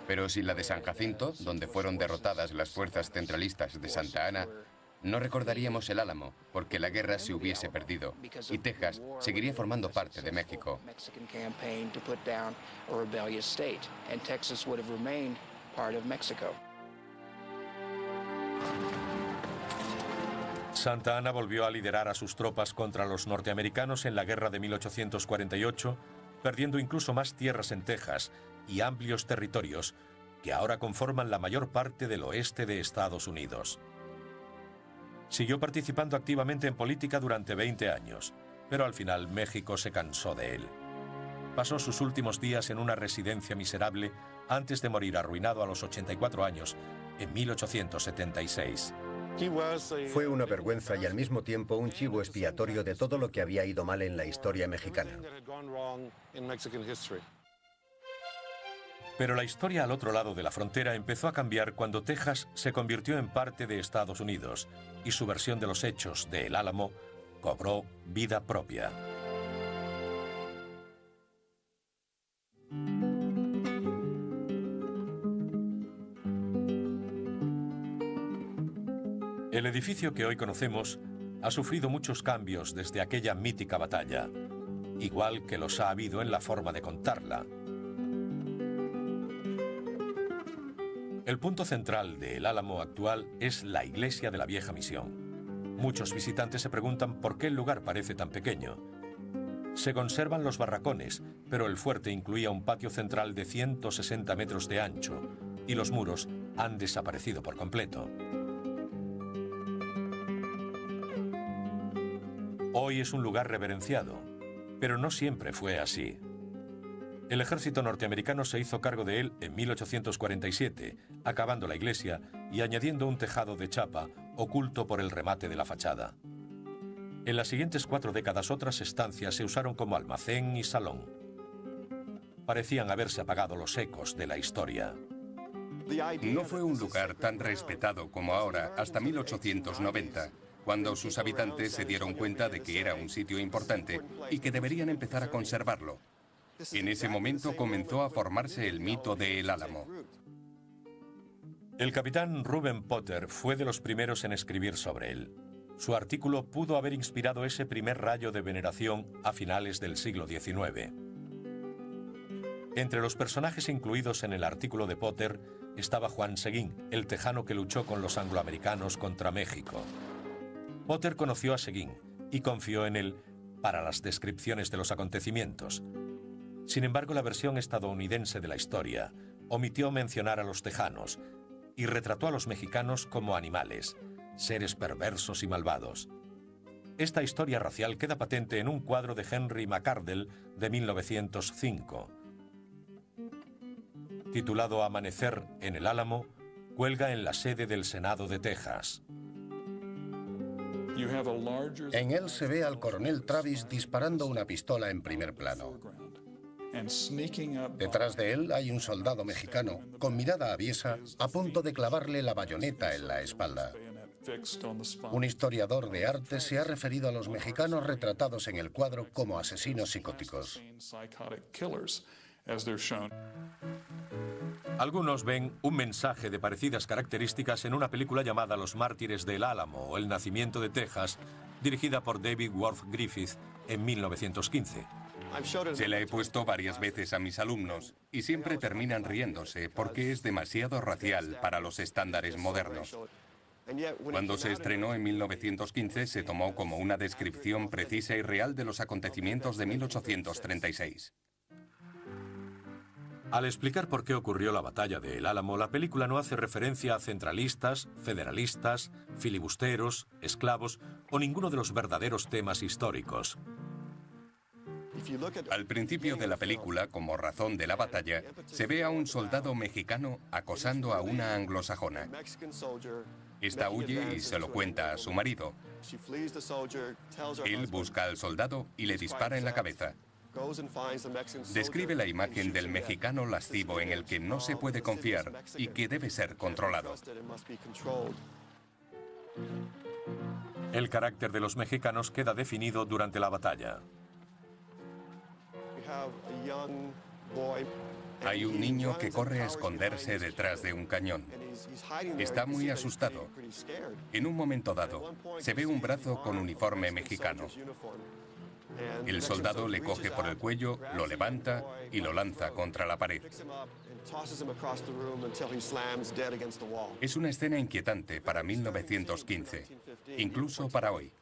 Pero si la de San Jacinto, donde fueron derrotadas las fuerzas centralistas de Santa Ana, no recordaríamos El Álamo, porque la guerra se hubiese perdido y Texas seguiría formando parte de México. Santa Ana volvió a liderar a sus tropas contra los norteamericanos en la guerra de 1848, perdiendo incluso más tierras en Texas y amplios territorios que ahora conforman la mayor parte del oeste de Estados Unidos. Siguió participando activamente en política durante 20 años, pero al final México se cansó de él. Pasó sus últimos días en una residencia miserable antes de morir arruinado a los 84 años en 1876. Fue una vergüenza y al mismo tiempo un chivo expiatorio de todo lo que había ido mal en la historia mexicana. Pero la historia al otro lado de la frontera empezó a cambiar cuando Texas se convirtió en parte de Estados Unidos y su versión de los hechos de El Álamo cobró vida propia. El edificio que hoy conocemos ha sufrido muchos cambios desde aquella mítica batalla, igual que los ha habido en la forma de contarla. El punto central de El Álamo actual es la iglesia de la Vieja Misión. Muchos visitantes se preguntan por qué el lugar parece tan pequeño. Se conservan los barracones, pero el fuerte incluía un patio central de 160 metros de ancho y los muros han desaparecido por completo. Hoy es un lugar reverenciado, pero no siempre fue así. El ejército norteamericano se hizo cargo de él en 1847, acabando la iglesia y añadiendo un tejado de chapa oculto por el remate de la fachada. En las siguientes 4 décadas otras estancias se usaron como almacén y salón. Parecían haberse apagado los ecos de la historia. No fue un lugar tan respetado como ahora hasta 1890. Cuando sus habitantes se dieron cuenta de que era un sitio importante y que deberían empezar a conservarlo. En ese momento comenzó a formarse el mito de El Álamo. El capitán Reuben Potter fue de los primeros en escribir sobre él. Su artículo pudo haber inspirado ese primer rayo de veneración a finales del siglo XIX. Entre los personajes incluidos en el artículo de Potter estaba Juan Seguín, el tejano que luchó con los angloamericanos contra México. Potter conoció a Seguín y confió en él para las descripciones de los acontecimientos. Sin embargo, la versión estadounidense de la historia omitió mencionar a los tejanos y retrató a los mexicanos como animales, seres perversos y malvados. Esta historia racial queda patente en un cuadro de Henry McArdle de 1905. Titulado Amanecer en el Álamo, cuelga en la sede del Senado de Texas. En él se ve al coronel Travis disparando una pistola en primer plano. Detrás de él hay un soldado mexicano, con mirada aviesa, a punto de clavarle la bayoneta en la espalda. Un historiador de arte se ha referido a los mexicanos retratados en el cuadro como asesinos psicóticos. Algunos ven un mensaje de parecidas características en una película llamada Los Mártires del Álamo o El Nacimiento de Texas, dirigida por David Worth Griffith en 1915. Se la he puesto varias veces a mis alumnos y siempre terminan riéndose porque es demasiado racial para los estándares modernos. Cuando se estrenó en 1915 se tomó como una descripción precisa y real de los acontecimientos de 1836. Al explicar por qué ocurrió la batalla de El Álamo, la película no hace referencia a centralistas, federalistas, filibusteros, esclavos o ninguno de los verdaderos temas históricos. Al principio de la película, como razón de la batalla, se ve a un soldado mexicano acosando a una anglosajona. Esta huye y se lo cuenta a su marido. Él busca al soldado y le dispara en la cabeza. Describe la imagen del mexicano lascivo en el que no se puede confiar y que debe ser controlado. El carácter de los mexicanos queda definido durante la batalla. Hay un niño que corre a esconderse detrás de un cañón. Está muy asustado. En un momento dado, se ve un brazo con uniforme mexicano. El soldado le coge por el cuello, lo levanta y lo lanza contra la pared. Es una escena inquietante para 1915, incluso para hoy.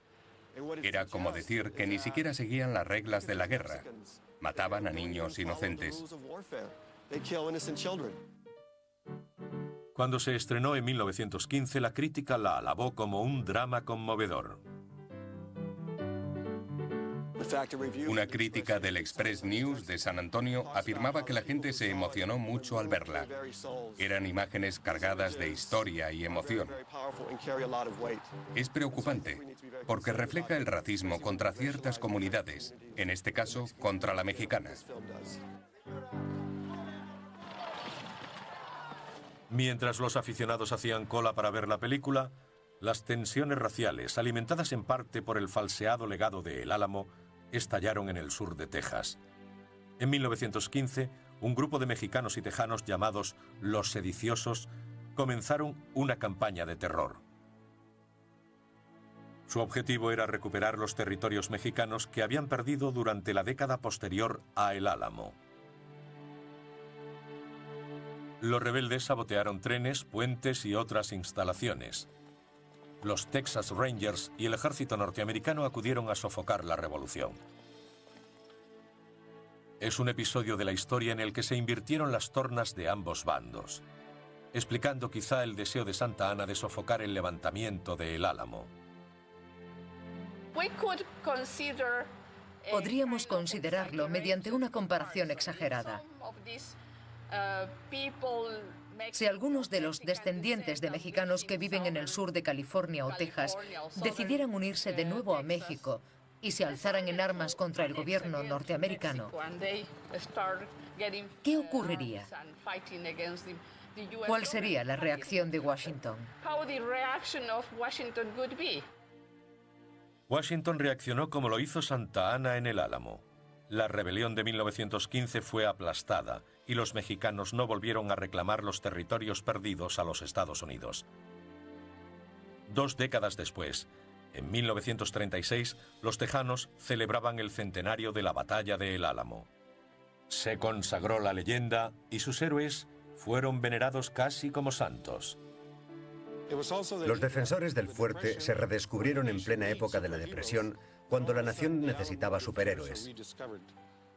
Era como decir que ni siquiera seguían las reglas de la guerra. Mataban a niños inocentes. Cuando se estrenó en 1915, la crítica la alabó como un drama conmovedor. Una crítica del Express News de San Antonio afirmaba que la gente se emocionó mucho al verla. Eran imágenes cargadas de historia y emoción. Es preocupante, porque refleja el racismo contra ciertas comunidades, en este caso, contra la mexicana. Mientras los aficionados hacían cola para ver la película, las tensiones raciales, alimentadas en parte por el falseado legado de El Álamo, estallaron en el sur de Texas. En 1915, un grupo de mexicanos y tejanos llamados Los Sediciosos comenzaron una campaña de terror. Su objetivo era recuperar los territorios mexicanos que habían perdido durante la década posterior a El Álamo. Los rebeldes sabotearon trenes, puentes y otras instalaciones. Los Texas Rangers y el ejército norteamericano acudieron a sofocar la revolución. Es un episodio de la historia en el que se invirtieron las tornas de ambos bandos, explicando quizá el deseo de Santa Anna de sofocar el levantamiento de El Álamo. Podríamos considerarlo mediante una comparación exagerada. Si algunos de los descendientes de mexicanos que viven en el sur de California o Texas decidieran unirse de nuevo a México y se alzaran en armas contra el gobierno norteamericano, ¿qué ocurriría? ¿Cuál sería la reacción de Washington? Washington reaccionó como lo hizo Santa Anna en El Álamo. La rebelión de 1915 fue aplastada y los mexicanos no volvieron a reclamar los territorios perdidos a los Estados Unidos. 2 décadas después, en 1936, los tejanos celebraban el centenario de la Batalla de El Álamo. Se consagró la leyenda y sus héroes fueron venerados casi como santos. Los defensores del fuerte se redescubrieron en plena época de la Depresión, cuando la nación necesitaba superhéroes,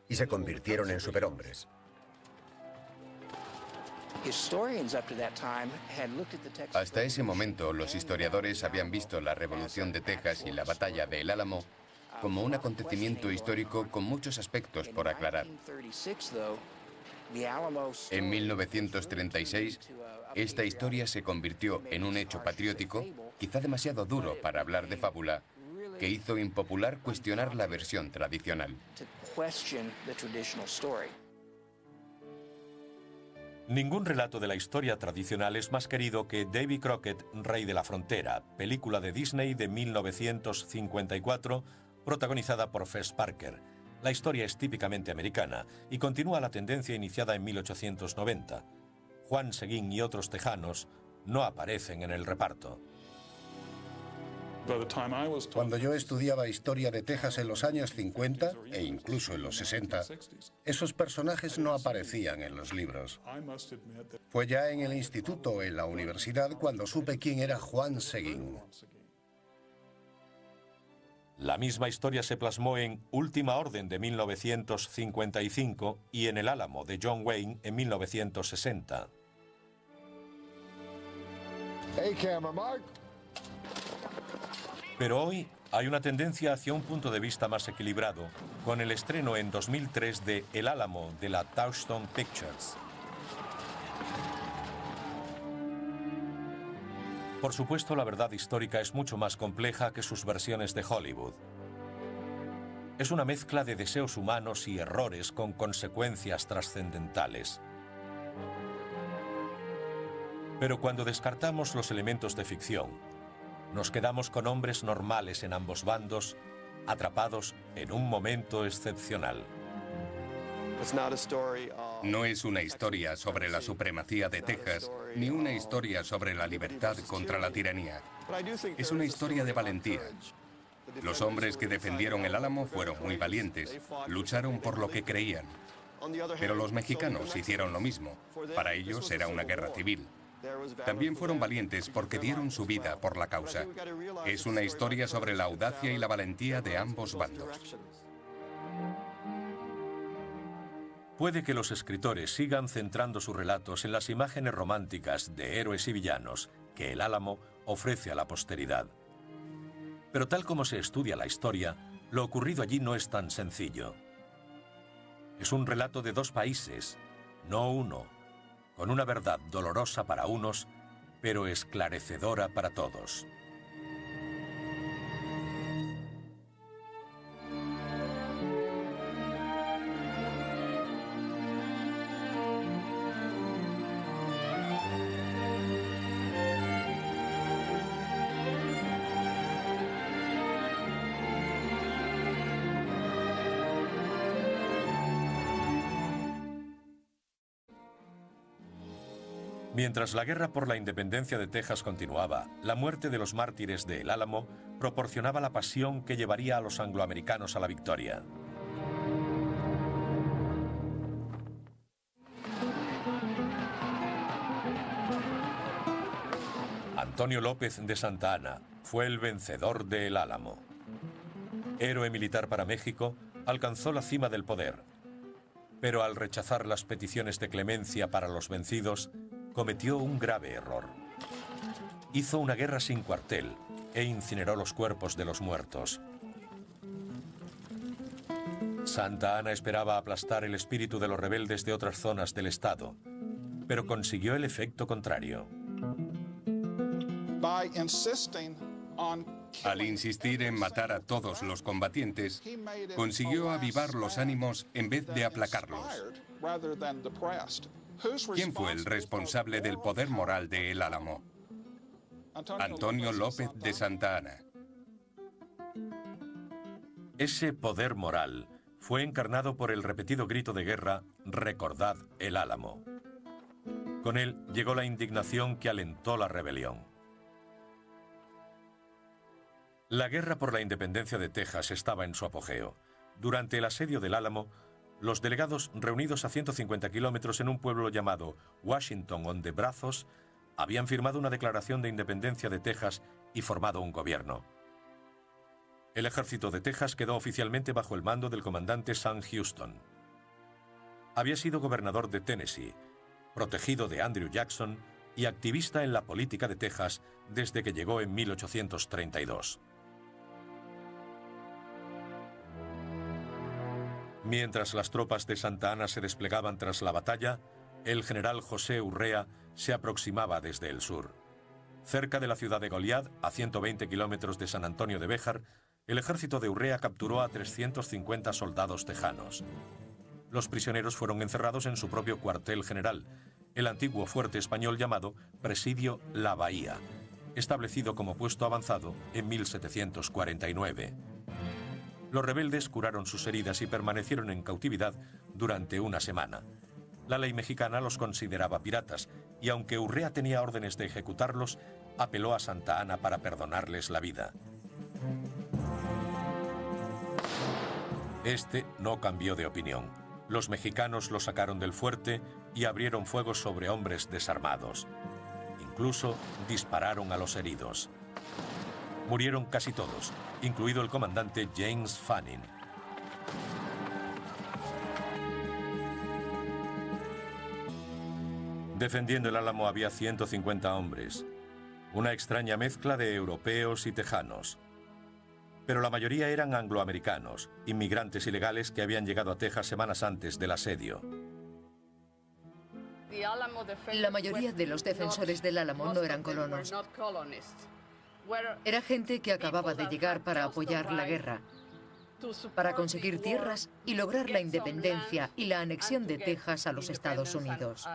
y se convirtieron en superhombres. Hasta ese momento, los historiadores habían visto la Revolución de Texas y la Batalla de El Álamo como un acontecimiento histórico con muchos aspectos por aclarar. En 1936, esta historia se convirtió en un hecho patriótico, quizá demasiado duro para hablar de fábula, que hizo impopular cuestionar la versión tradicional. Ningún relato de la historia tradicional es más querido que Davy Crockett, Rey de la Frontera, película de Disney de 1954, protagonizada por Fess Parker. La historia es típicamente americana y continúa la tendencia iniciada en 1890. Juan Seguín y otros tejanos no aparecen en el reparto. Cuando yo estudiaba historia de Texas en los años 50 e incluso en los 60, esos personajes no aparecían en los libros. Fue ya en el instituto o en la universidad cuando supe quién era Juan Seguín. La misma historia se plasmó en Última Orden de 1955 y en El Álamo de John Wayne en 1960. Pero hoy hay una tendencia hacia un punto de vista más equilibrado, con el estreno en 2003 de El Álamo de la Touchstone Pictures. Por supuesto, la verdad histórica es mucho más compleja que sus versiones de Hollywood. Es una mezcla de deseos humanos y errores con consecuencias trascendentales. Pero cuando descartamos los elementos de ficción, nos quedamos con hombres normales en ambos bandos, atrapados en un momento excepcional. No es una historia sobre la supremacía de Texas, ni una historia sobre la libertad contra la tiranía. Es una historia de valentía. Los hombres que defendieron el Álamo fueron muy valientes, lucharon por lo que creían. Pero los mexicanos hicieron lo mismo. Para ellos era una guerra civil. También fueron valientes porque dieron su vida por la causa. Es una historia sobre la audacia y la valentía de ambos bandos. Puede que los escritores sigan centrando sus relatos en las imágenes románticas de héroes y villanos que El Álamo ofrece a la posteridad. Pero tal como se estudia la historia, lo ocurrido allí no es tan sencillo. Es un relato de 2 países, no uno, con una verdad dolorosa para unos, pero esclarecedora para todos. Mientras la guerra por la independencia de Texas continuaba, la muerte de los mártires de El Álamo proporcionaba la pasión que llevaría a los angloamericanos a la victoria. Antonio López de Santa Anna fue el vencedor de El Álamo. Héroe militar para México, alcanzó la cima del poder, pero al rechazar las peticiones de clemencia para los vencidos, cometió un grave error. Hizo una guerra sin cuartel e incineró los cuerpos de los muertos. Santa Anna esperaba aplastar el espíritu de los rebeldes de otras zonas del estado, pero consiguió el efecto contrario. Al insistir en matar a todos los combatientes, consiguió avivar los ánimos en vez de aplacarlos. ¿Quién fue el responsable del poder moral de El Álamo? Antonio López de Santa Anna. Ese poder moral fue encarnado por el repetido grito de guerra «Recordad el Álamo». Con él llegó la indignación que alentó la rebelión. La guerra por la independencia de Texas estaba en su apogeo. Durante el asedio del Álamo, los delegados, reunidos a 150 kilómetros en un pueblo llamado Washington on the Brazos, habían firmado una declaración de independencia de Texas y formado un gobierno. El ejército de Texas quedó oficialmente bajo el mando del comandante Sam Houston. Había sido gobernador de Tennessee, protegido de Andrew Jackson y activista en la política de Texas desde que llegó en 1832. Mientras las tropas de Santa Anna se desplegaban tras la batalla, el general José Urrea se aproximaba desde el sur. Cerca de la ciudad de Goliad, a 120 kilómetros de San Antonio de Béjar, el ejército de Urrea capturó a 350 soldados tejanos. Los prisioneros fueron encerrados en su propio cuartel general, el antiguo fuerte español llamado Presidio La Bahía, establecido como puesto avanzado en 1749. Los rebeldes curaron sus heridas y permanecieron en cautividad durante una semana. La ley mexicana los consideraba piratas y aunque Urrea tenía órdenes de ejecutarlos, apeló a Santa Anna para perdonarles la vida. Este no cambió de opinión. Los mexicanos lo sacaron del fuerte y abrieron fuego sobre hombres desarmados. Incluso dispararon a los heridos. Murieron casi todos, incluido el comandante James Fanning. Defendiendo el Álamo había 150 hombres, una extraña mezcla de europeos y tejanos. Pero la mayoría eran angloamericanos, inmigrantes ilegales que habían llegado a Texas semanas antes del asedio. La mayoría de los defensores del Álamo no eran colonos. Era gente que acababa de llegar para apoyar la guerra, para conseguir tierras y lograr la independencia y la anexión de Texas a los Estados Unidos.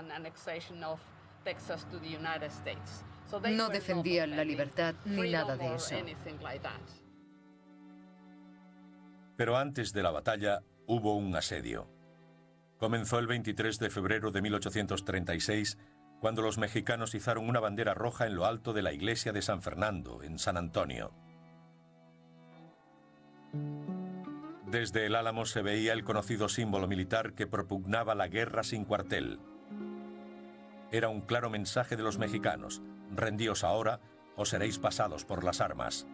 No defendían la libertad ni nada de eso. Pero antes de la batalla hubo un asedio. Comenzó el 23 de febrero de 1836, cuando los mexicanos izaron una bandera roja en lo alto de la iglesia de San Fernando, en San Antonio. Desde el Álamo se veía el conocido símbolo militar que propugnaba la guerra sin cuartel. Era un claro mensaje de los mexicanos: rendíos ahora o seréis pasados por las armas.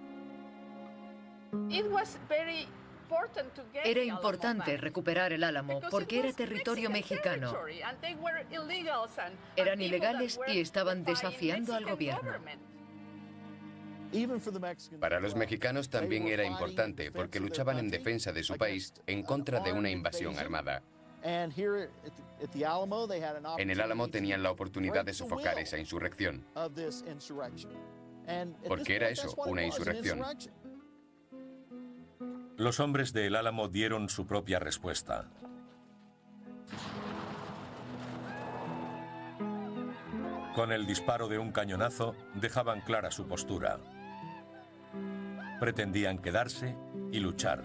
Era importante recuperar el Álamo porque era territorio mexicano. Eran ilegales y estaban desafiando al gobierno. Para los mexicanos también era importante porque luchaban en defensa de su país en contra de una invasión armada. En el Álamo tenían la oportunidad de sofocar esa insurrección. Porque era eso, una insurrección. Los hombres de El Álamo dieron su propia respuesta. Con el disparo de un cañonazo dejaban clara su postura. Pretendían quedarse y luchar.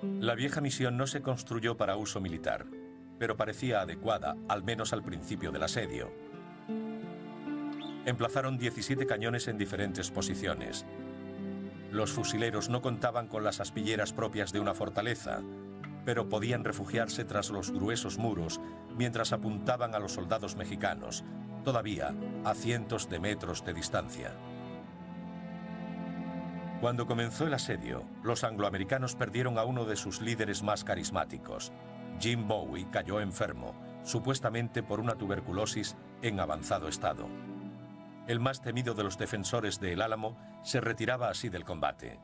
La vieja misión no se construyó para uso militar, pero parecía adecuada, al menos al principio del asedio. Emplazaron 17 cañones en diferentes posiciones. Los fusileros no contaban con las aspilleras propias de una fortaleza, pero podían refugiarse tras los gruesos muros mientras apuntaban a los soldados mexicanos, todavía a cientos de metros de distancia. Cuando comenzó el asedio, los angloamericanos perdieron a uno de sus líderes más carismáticos. Jim Bowie cayó enfermo, supuestamente por una tuberculosis en avanzado estado. El más temido de los defensores de El Álamo se retiraba así del combate.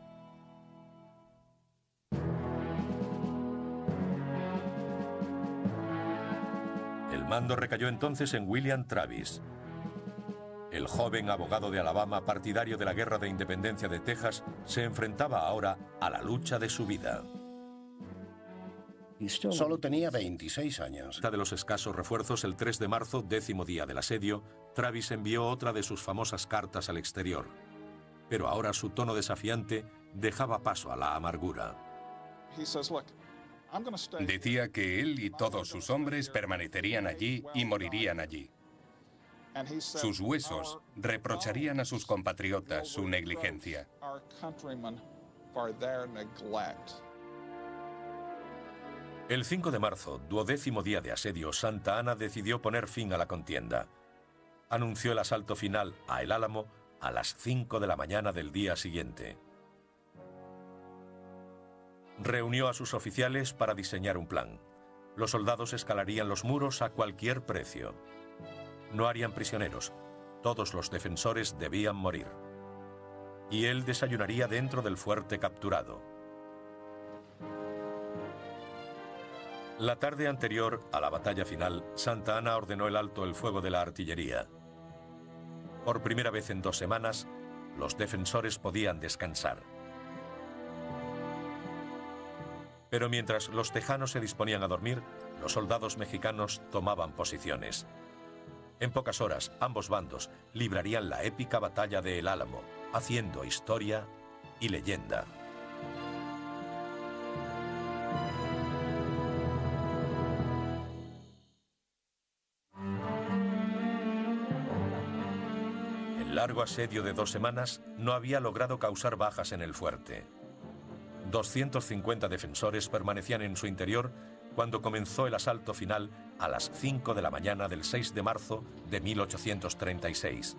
El mando recayó entonces en William Travis. El joven abogado de Alabama, partidario de la Guerra de Independencia de Texas, se enfrentaba ahora a la lucha de su vida. Solo tenía 26 años. De los escasos refuerzos, el 3 de marzo, 10º día del asedio, Travis envió otra de sus famosas cartas al exterior. Pero ahora su tono desafiante dejaba paso a la amargura. Decía que él y todos sus hombres permanecerían allí y morirían allí. Sus huesos reprocharían a sus compatriotas su negligencia. El 5 de marzo, 12º día de asedio, Santa Anna decidió poner fin a la contienda. Anunció el asalto final a El Álamo a las 5 de la mañana del día siguiente. Reunió a sus oficiales para diseñar un plan. Los soldados escalarían los muros a cualquier precio. No harían prisioneros. Todos los defensores debían morir. Y él desayunaría dentro del fuerte capturado. La tarde anterior a la batalla final, Santa Anna ordenó el alto el fuego de la artillería. Por primera vez en 2 semanas, los defensores podían descansar. Pero mientras los tejanos se disponían a dormir, los soldados mexicanos tomaban posiciones. En pocas horas, ambos bandos librarían la épica batalla de El Álamo, haciendo historia y leyenda. El largo asedio de 2 semanas no había logrado causar bajas en el fuerte. 250 defensores permanecían en su interior cuando comenzó el asalto final a las 5 de la mañana del 6 de marzo de 1836.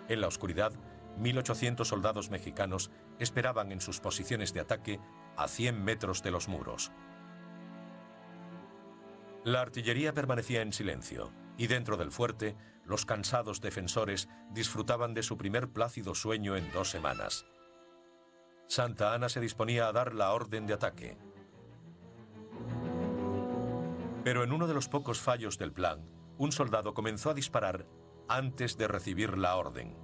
En la oscuridad, 1.800 soldados mexicanos esperaban en sus posiciones de ataque a 100 metros de los muros. La artillería permanecía en silencio y dentro del fuerte, los cansados defensores disfrutaban de su primer plácido sueño en 2 semanas. Santa Anna se disponía a dar la orden de ataque. Pero en uno de los pocos fallos del plan, un soldado comenzó a disparar antes de recibir la orden.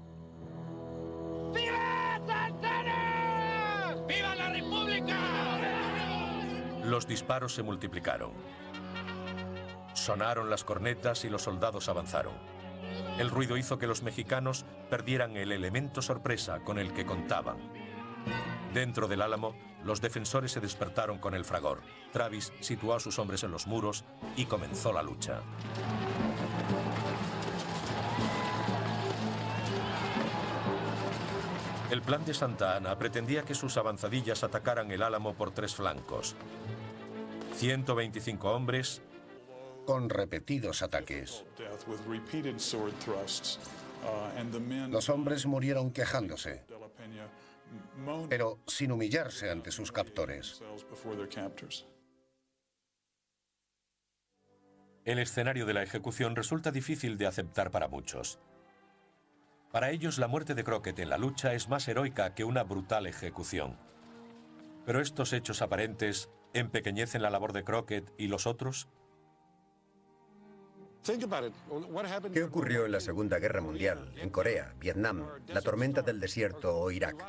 ¡Viva Santa Anna! ¡Viva la República! Los disparos se multiplicaron. Sonaron las cornetas y los soldados avanzaron. El ruido hizo que los mexicanos perdieran el elemento sorpresa con el que contaban. Dentro del Álamo, los defensores se despertaron con el fragor. Travis situó a sus hombres en los muros y comenzó la lucha. El plan de Santa Anna pretendía que sus avanzadillas atacaran el Álamo por 3 flancos. 125 hombres con repetidos ataques. Los hombres murieron quejándose, pero sin humillarse ante sus captores. El escenario de la ejecución resulta difícil de aceptar para muchos. Para ellos, la muerte de Crockett en la lucha es más heroica que una brutal ejecución. Pero estos hechos aparentes empequeñecen la labor de Crockett y los otros. ¿Qué ocurrió en la Segunda Guerra Mundial, en Corea, Vietnam, la tormenta del desierto o Irak?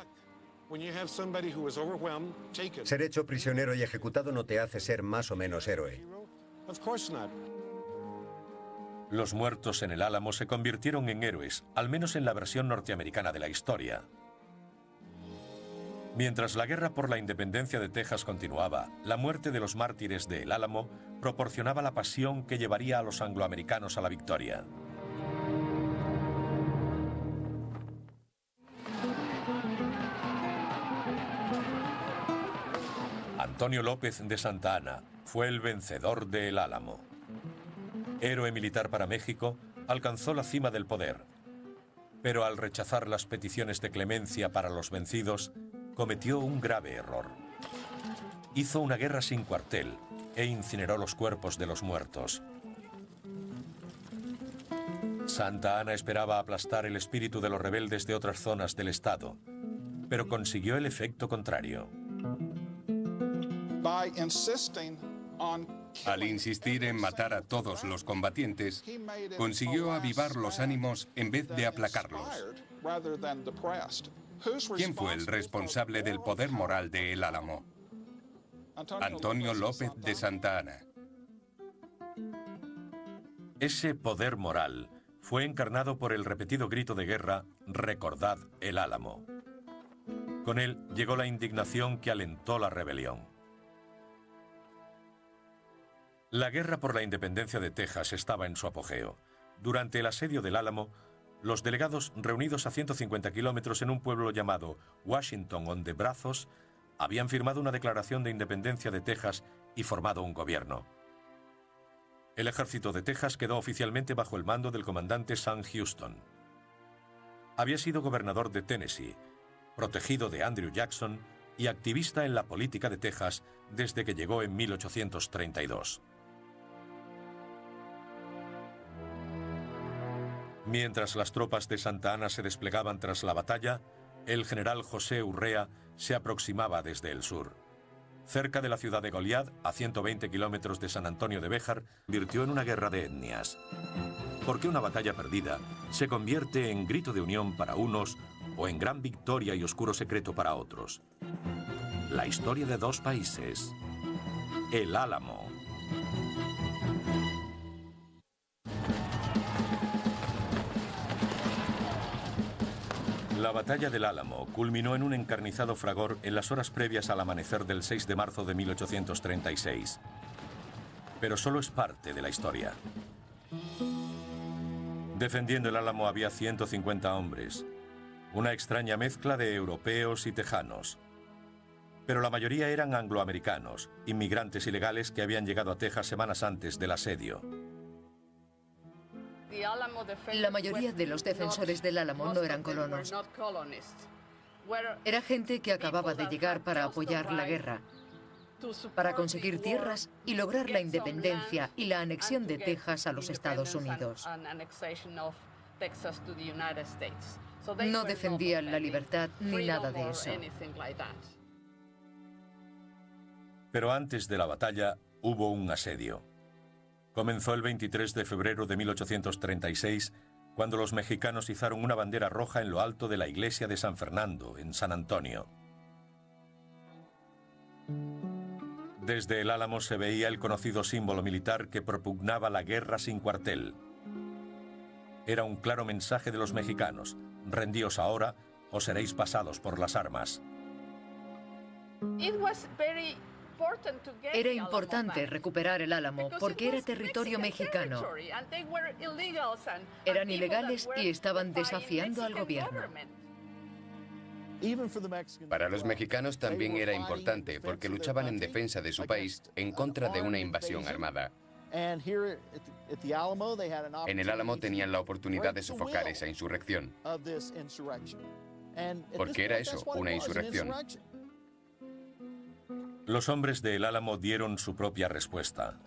Ser hecho prisionero y ejecutado no te hace ser más o menos héroe. Los muertos en el Álamo se convirtieron en héroes, al menos en la versión norteamericana de la historia. Mientras la guerra por la independencia de Texas continuaba, la muerte de los mártires de El Álamo proporcionaba la pasión que llevaría a los angloamericanos a la victoria. Antonio López de Santa Anna fue el vencedor de El Álamo. Héroe militar para México, alcanzó la cima del poder. Pero al rechazar las peticiones de clemencia para los vencidos, cometió un grave error. Hizo una guerra sin cuartel e incineró los cuerpos de los muertos. Santa Anna esperaba aplastar el espíritu de los rebeldes de otras zonas del estado, pero consiguió el efecto contrario. Al insistir en matar a todos los combatientes, consiguió avivar los ánimos en vez de aplacarlos. ¿Quién fue el responsable del poder moral de El Álamo? Antonio López de Santa Anna. Ese poder moral fue encarnado por el repetido grito de guerra: «Recordad El Álamo». Con él llegó la indignación que alentó la rebelión. La guerra por la independencia de Texas estaba en su apogeo. Durante el asedio del Álamo, los delegados, reunidos a 150 kilómetros en un pueblo llamado Washington on the Brazos, habían firmado una declaración de independencia de Texas y formado un gobierno. El ejército de Texas quedó oficialmente bajo el mando del comandante Sam Houston. Había sido gobernador de Tennessee, protegido de Andrew Jackson y activista en la política de Texas desde que llegó en 1832. Mientras las tropas de Santa Anna se desplegaban tras la batalla, el general José Urrea se aproximaba desde el sur. Cerca de la ciudad de Goliad, a 120 kilómetros de San Antonio de Béjar, convirtió en una guerra de etnias. Porque una batalla perdida se convierte en grito de unión para unos o en gran victoria y oscuro secreto para otros. La historia de dos países. El Álamo. La batalla del Álamo culminó en un encarnizado fragor en las horas previas al amanecer del 6 de marzo de 1836. Pero solo es parte de la historia. Defendiendo el Álamo había 150 hombres, una extraña mezcla de europeos y tejanos. Pero la mayoría eran angloamericanos, inmigrantes ilegales que habían llegado a Texas semanas antes del asedio. La mayoría de los defensores del Álamo no eran colonos. Era gente que acababa de llegar para apoyar la guerra, para conseguir tierras y lograr la independencia y la anexión de Texas a los Estados Unidos. No defendían la libertad ni nada de eso. Pero antes de la batalla hubo un asedio. Comenzó el 23 de febrero de 1836, cuando los mexicanos izaron una bandera roja en lo alto de la iglesia de San Fernando, en San Antonio. Desde el Álamo se veía el conocido símbolo militar que propugnaba la guerra sin cuartel. Era un claro mensaje de los mexicanos: rendíos ahora o seréis pasados por las armas. Era importante recuperar el Álamo porque era territorio mexicano. Eran ilegales y estaban desafiando al gobierno. Para los mexicanos también era importante porque luchaban en defensa de su país en contra de una invasión armada. En el Álamo tenían la oportunidad de sofocar esa insurrección. Porque era eso, una insurrección. Los hombres de El Álamo dieron su propia respuesta.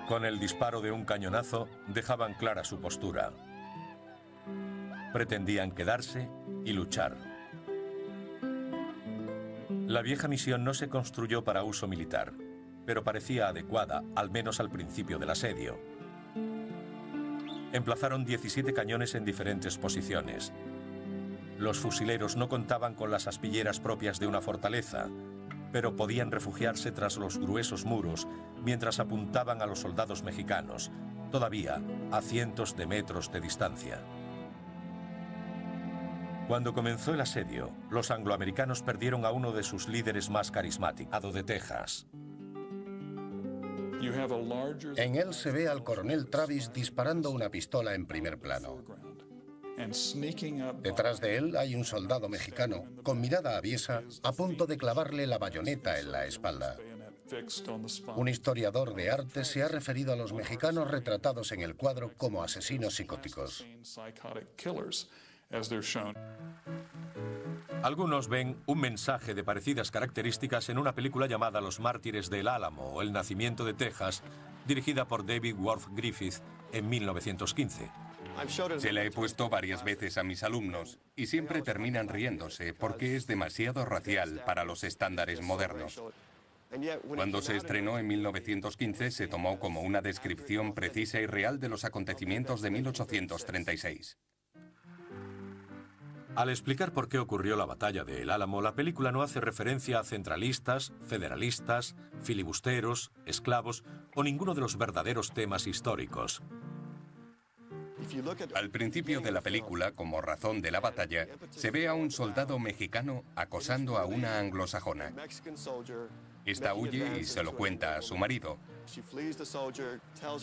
Con el disparo de un cañonazo dejaban clara su postura. Pretendían quedarse y luchar. La vieja misión no se construyó para uso militar, pero parecía adecuada, al menos al principio del asedio. Emplazaron 17 cañones en diferentes posiciones. Los fusileros no contaban con las aspilleras propias de una fortaleza, pero podían refugiarse tras los gruesos muros mientras apuntaban a los soldados mexicanos, todavía a cientos de metros de distancia. Cuando comenzó el asedio, los angloamericanos perdieron a uno de sus líderes más carismáticos, de Texas. En él se ve al coronel Travis disparando una pistola en primer plano. Detrás de él hay un soldado mexicano, con mirada aviesa, a punto de clavarle la bayoneta en la espalda. Un historiador de arte se ha referido a los mexicanos retratados en el cuadro como asesinos psicóticos. Algunos ven un mensaje de parecidas características en una película llamada Los mártires del Álamo o El nacimiento de Texas, dirigida por David Worth Griffith en 1915. Se la he puesto varias veces a mis alumnos y siempre terminan riéndose porque es demasiado racial para los estándares modernos. Cuando se estrenó en 1915 se tomó como una descripción precisa y real de los acontecimientos de 1836. Al explicar por qué ocurrió la batalla de El Álamo, la película no hace referencia a centralistas, federalistas, filibusteros, esclavos o ninguno de los verdaderos temas históricos. Al principio de la película, como razón de la batalla, se ve a un soldado mexicano acosando a una anglosajona. Esta huye y se lo cuenta a su marido.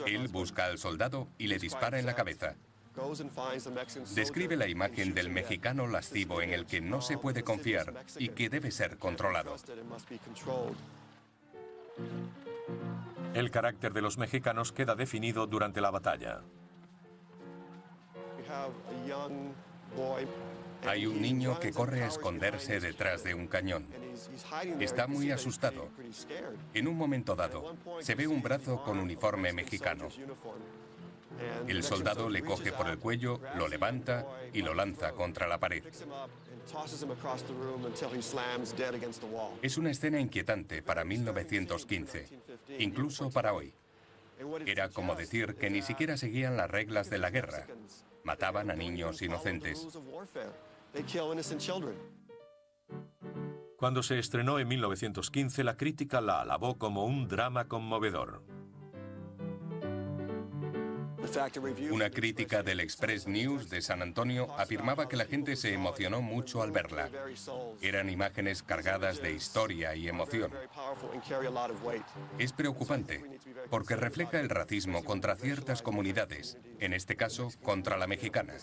Él busca al soldado y le dispara en la cabeza. Describe la imagen del mexicano lascivo en el que no se puede confiar y que debe ser controlado. El carácter de los mexicanos queda definido durante la batalla. Hay un niño que corre a esconderse detrás de un cañón. Está muy asustado. En un momento dado, se ve un brazo con uniforme mexicano. El soldado le coge por el cuello, lo levanta y lo lanza contra la pared. Es una escena inquietante para 1915, incluso para hoy. Era como decir que ni siquiera seguían las reglas de la guerra. Mataban a niños inocentes. Cuando se estrenó en 1915, la crítica la alabó como un drama conmovedor. Una crítica del Express News de San Antonio afirmaba que la gente se emocionó mucho al verla. Eran imágenes cargadas de historia y emoción. Es preocupante, porque refleja el racismo contra ciertas comunidades, en este caso, contra la mexicana.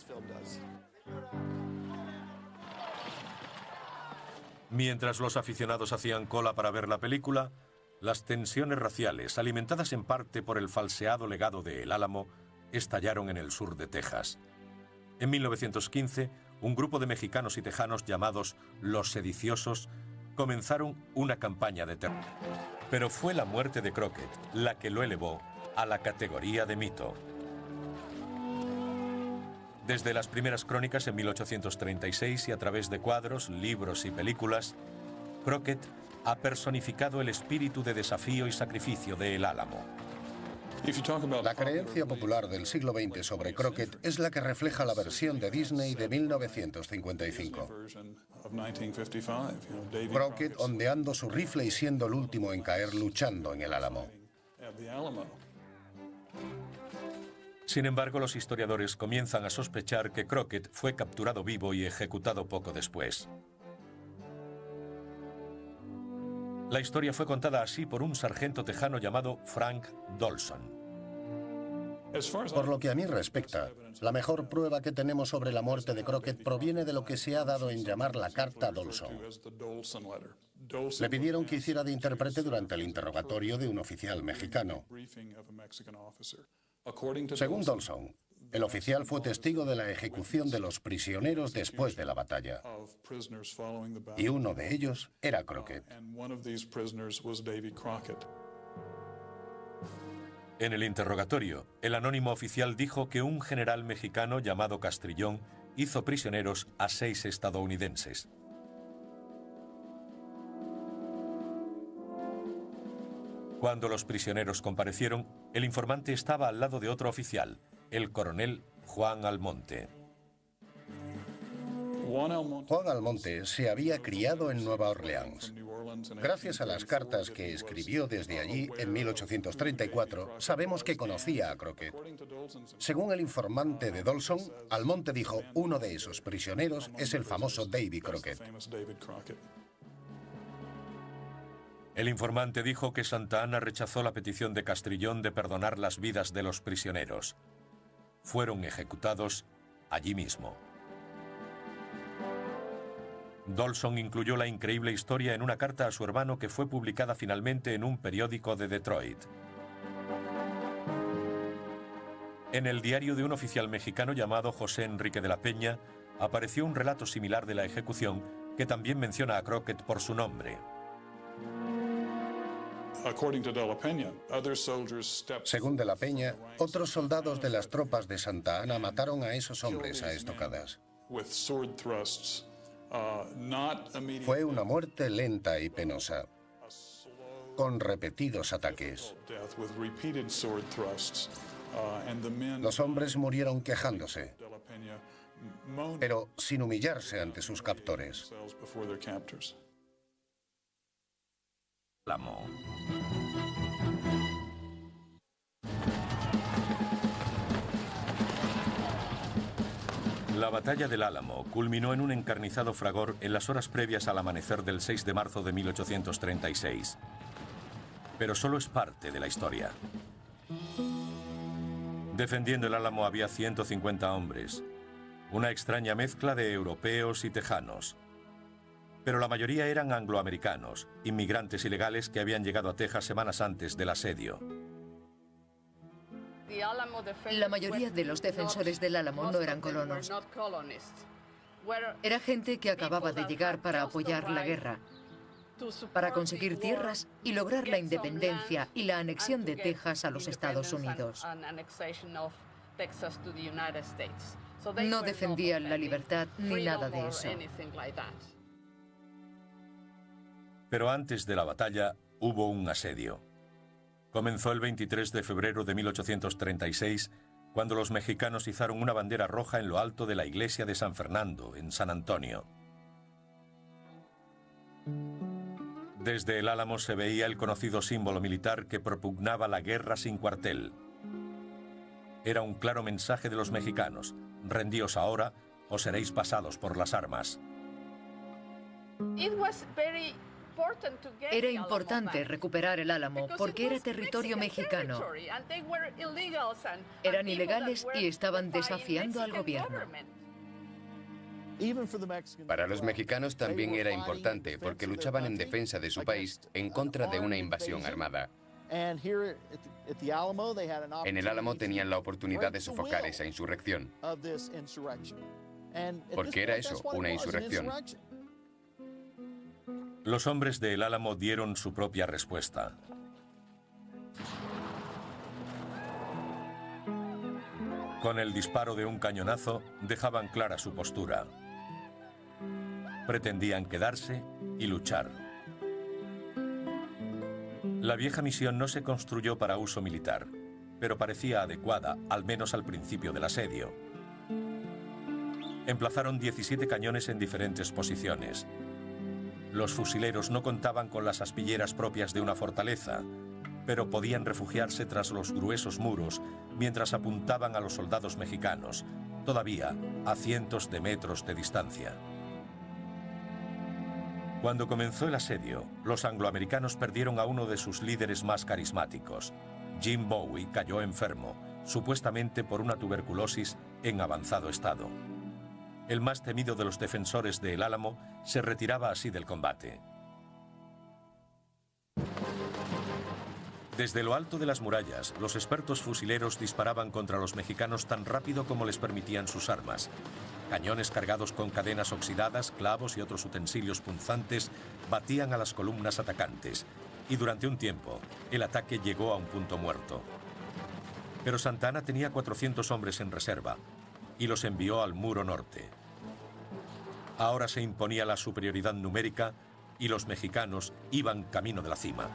Mientras los aficionados hacían cola para ver la película, las tensiones raciales, alimentadas en parte por el falseado legado de El Álamo, estallaron en el sur de Texas. En 1915, un grupo de mexicanos y tejanos llamados Los Sediciosos comenzaron una campaña de terror. Pero fue la muerte de Crockett la que lo elevó a la categoría de mito. Desde las primeras crónicas en 1836 y a través de cuadros, libros y películas, Crockett ha personificado el espíritu de desafío y sacrificio de El Álamo. La creencia popular del siglo XX sobre Crockett es la que refleja la versión de Disney de 1955. Crockett ondeando su rifle y siendo el último en caer luchando en El Álamo. Sin embargo, los historiadores comienzan a sospechar que Crockett fue capturado vivo y ejecutado poco después. La historia fue contada así por un sargento tejano llamado Frank Dolson. Por lo que a mí respecta, la mejor prueba que tenemos sobre la muerte de Crockett proviene de lo que se ha dado en llamar la carta Dolson. Le pidieron que hiciera de intérprete durante el interrogatorio de un oficial mexicano. Según Dolson, el oficial fue testigo de la ejecución de los prisioneros después de la batalla. Y uno de ellos era Crockett. En el interrogatorio, el anónimo oficial dijo que un general mexicano llamado Castrillón hizo prisioneros a 6 estadounidenses. Cuando los prisioneros comparecieron, el informante estaba al lado de otro oficial, el coronel Juan Almonte. Juan Almonte se había criado en Nueva Orleans. Gracias a las cartas que escribió desde allí en 1834, sabemos que conocía a Crockett. Según el informante de Dolson, Almonte dijo, uno de esos prisioneros es el famoso Davy Crockett. El informante dijo que Santa Anna rechazó la petición de Castrillón de perdonar las vidas de los prisioneros. Fueron ejecutados allí mismo. Dolson incluyó la increíble historia en una carta a su hermano que fue publicada finalmente en un periódico de Detroit. En el diario de un oficial mexicano llamado José Enrique de la Peña apareció un relato similar de la ejecución que también menciona a Crockett por su nombre. Según de la Peña, otros soldados de las tropas de Santa Anna mataron a esos hombres a estocadas. Fue una muerte lenta y penosa, con repetidos ataques. Los hombres murieron quejándose, pero sin humillarse ante sus captores. Álamo. La batalla del Álamo culminó en un encarnizado fragor en las horas previas al amanecer del 6 de marzo de 1836. Pero solo es parte de la historia. Defendiendo el Álamo había 150 hombres, una extraña mezcla de europeos y tejanos. Pero la mayoría eran angloamericanos, inmigrantes ilegales que habían llegado a Texas semanas antes del asedio. La mayoría de los defensores del Álamo no eran colonos. Era gente que acababa de llegar para apoyar la guerra, para conseguir tierras y lograr la independencia y la anexión de Texas a los Estados Unidos. No defendían la libertad ni nada de eso. Pero antes de la batalla hubo un asedio. Comenzó el 23 de febrero de 1836, cuando los mexicanos izaron una bandera roja en lo alto de la iglesia de San Fernando, en San Antonio. Desde el Álamo se veía el conocido símbolo militar que propugnaba la guerra sin cuartel. Era un claro mensaje de los mexicanos: rendíos ahora o seréis pasados por las armas. Era importante recuperar el Álamo porque era territorio mexicano. Eran ilegales y estaban desafiando al gobierno. Para los mexicanos también era importante porque luchaban en defensa de su país en contra de una invasión armada. En el Álamo tenían la oportunidad de sofocar esa insurrección. Porque era eso, una insurrección. Los hombres de El Álamo dieron su propia respuesta. Con el disparo de un cañonazo dejaban clara su postura. Pretendían quedarse y luchar. La vieja misión no se construyó para uso militar, pero parecía adecuada, al menos al principio del asedio. Emplazaron 17 cañones en diferentes posiciones. Los fusileros no contaban con las aspilleras propias de una fortaleza, pero podían refugiarse tras los gruesos muros mientras apuntaban a los soldados mexicanos, todavía a cientos de metros de distancia. Cuando comenzó el asedio, los angloamericanos perdieron a uno de sus líderes más carismáticos. Jim Bowie cayó enfermo, supuestamente por una tuberculosis en avanzado estado. El más temido de los defensores de El Álamo se retiraba así del combate. Desde lo alto de las murallas, los expertos fusileros disparaban contra los mexicanos tan rápido como les permitían sus armas. Cañones cargados con cadenas oxidadas, clavos y otros utensilios punzantes batían a las columnas atacantes, y durante un tiempo el ataque llegó a un punto muerto. Pero Santa Anna tenía 400 hombres en reserva y los envió al muro norte. Ahora se imponía la superioridad numérica y los mexicanos iban camino de la cima.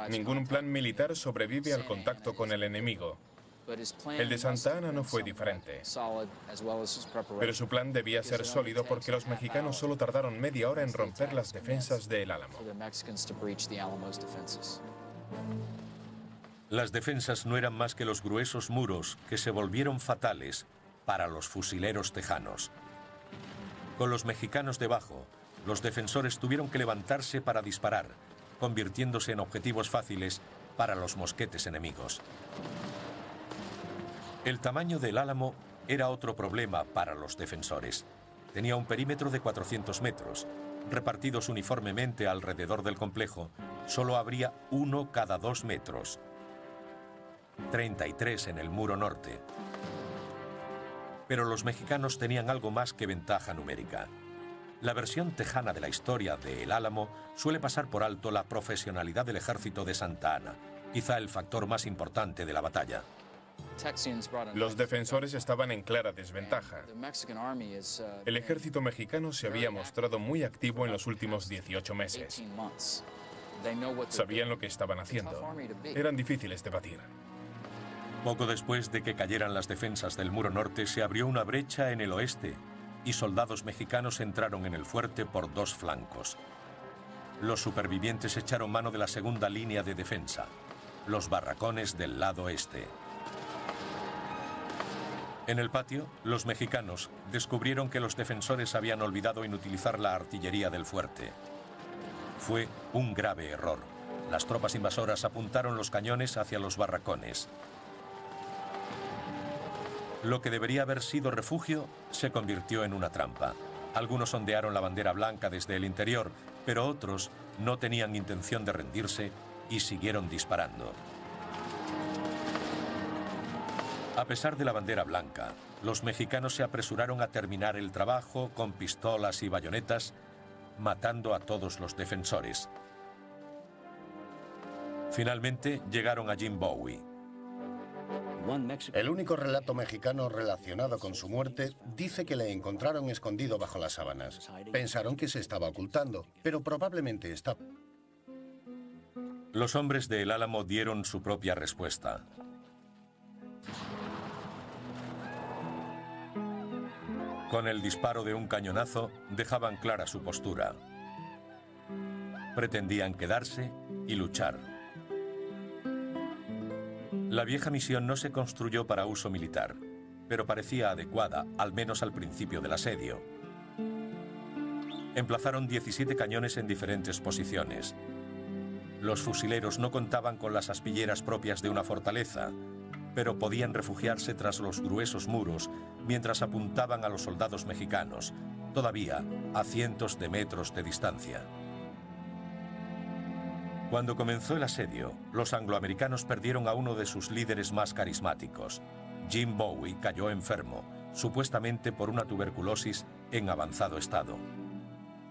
Ningún plan militar sobrevive al contacto con el enemigo. El de Santa Anna no fue diferente. Pero su plan debía ser sólido porque los mexicanos solo tardaron media hora en romper las defensas de El Álamo. Las defensas no eran más que los gruesos muros que se volvieron fatales para los fusileros tejanos. Con los mexicanos debajo, los defensores tuvieron que levantarse para disparar, convirtiéndose en objetivos fáciles para los mosquetes enemigos. El tamaño del Álamo era otro problema para los defensores. Tenía un perímetro de 400 metros. Repartidos uniformemente alrededor del complejo, solo habría uno cada 2 metros. 33 en el muro norte. Pero los mexicanos tenían algo más que ventaja numérica. La versión tejana de la historia de El Álamo suele pasar por alto la profesionalidad del ejército de Santa Anna, quizá el factor más importante de la batalla. Los defensores estaban en clara desventaja. El ejército mexicano se había mostrado muy activo en los últimos 18 meses. Sabían lo que estaban haciendo. Eran difíciles de batir. Poco después de que cayeran las defensas del muro norte, se abrió una brecha en el oeste y soldados mexicanos entraron en el fuerte por 2 flancos. Los supervivientes echaron mano de la segunda línea de defensa, los barracones del lado este. En el patio, los mexicanos descubrieron que los defensores habían olvidado inutilizar la artillería del fuerte. Fue un grave error. Las tropas invasoras apuntaron los cañones hacia los barracones. Lo que debería haber sido refugio se convirtió en una trampa. Algunos ondearon la bandera blanca desde el interior, pero otros no tenían intención de rendirse y siguieron disparando. A pesar de la bandera blanca, los mexicanos se apresuraron a terminar el trabajo con pistolas y bayonetas, matando a todos los defensores. Finalmente llegaron a Jim Bowie. El único relato mexicano relacionado con su muerte dice que le encontraron escondido bajo las sábanas. Pensaron que se estaba ocultando, pero probablemente está. Los hombres de El Álamo dieron su propia respuesta. Con el disparo de un cañonazo dejaban clara su postura. Pretendían quedarse y luchar. La vieja misión no se construyó para uso militar, pero parecía adecuada, al menos al principio del asedio. Emplazaron 17 cañones en diferentes posiciones. Los fusileros no contaban con las aspilleras propias de una fortaleza, pero podían refugiarse tras los gruesos muros mientras apuntaban a los soldados mexicanos, todavía a cientos de metros de distancia. Cuando comenzó el asedio, los angloamericanos perdieron a uno de sus líderes más carismáticos. Jim Bowie cayó enfermo, supuestamente por una tuberculosis en avanzado estado.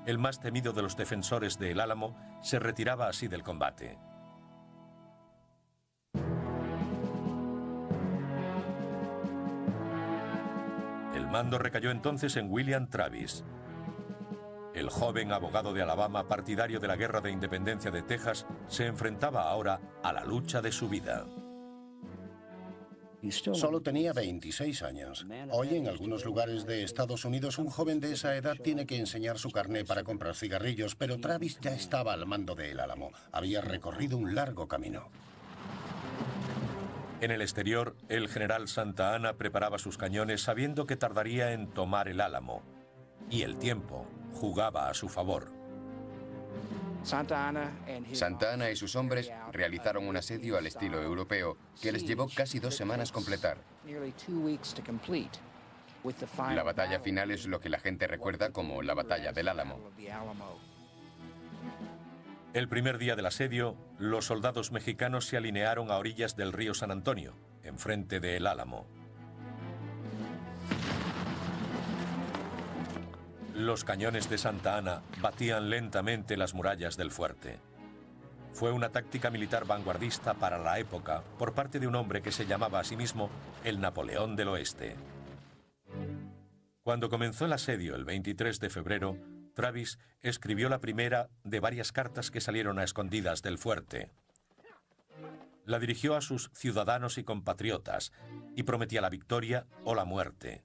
El más temido de los defensores de El Álamo se retiraba así del combate. El mando recayó entonces en William Travis. El joven abogado de Alabama, partidario de la Guerra de Independencia de Texas, se enfrentaba ahora a la lucha de su vida. Solo tenía 26 años. Hoy en algunos lugares de Estados Unidos un joven de esa edad tiene que enseñar su carné para comprar cigarrillos, pero Travis ya estaba al mando de El Álamo. Había recorrido un largo camino. En el exterior, el general Santa Anna preparaba sus cañones sabiendo que tardaría en tomar El Álamo. Y el tiempo jugaba a su favor. Santa Anna y sus hombres realizaron un asedio al estilo europeo que les llevó casi 2 semanas completar. La batalla final es lo que la gente recuerda como la batalla del Álamo. El primer día del asedio, los soldados mexicanos se alinearon a orillas del río San Antonio, enfrente de El Álamo. Los cañones de Santa Anna batían lentamente las murallas del fuerte. Fue una táctica militar vanguardista para la época por parte de un hombre que se llamaba a sí mismo el Napoleón del Oeste. Cuando comenzó el asedio el 23 de febrero, Travis escribió la primera de varias cartas que salieron a escondidas del fuerte. La dirigió a sus ciudadanos y compatriotas y prometía la victoria o la muerte.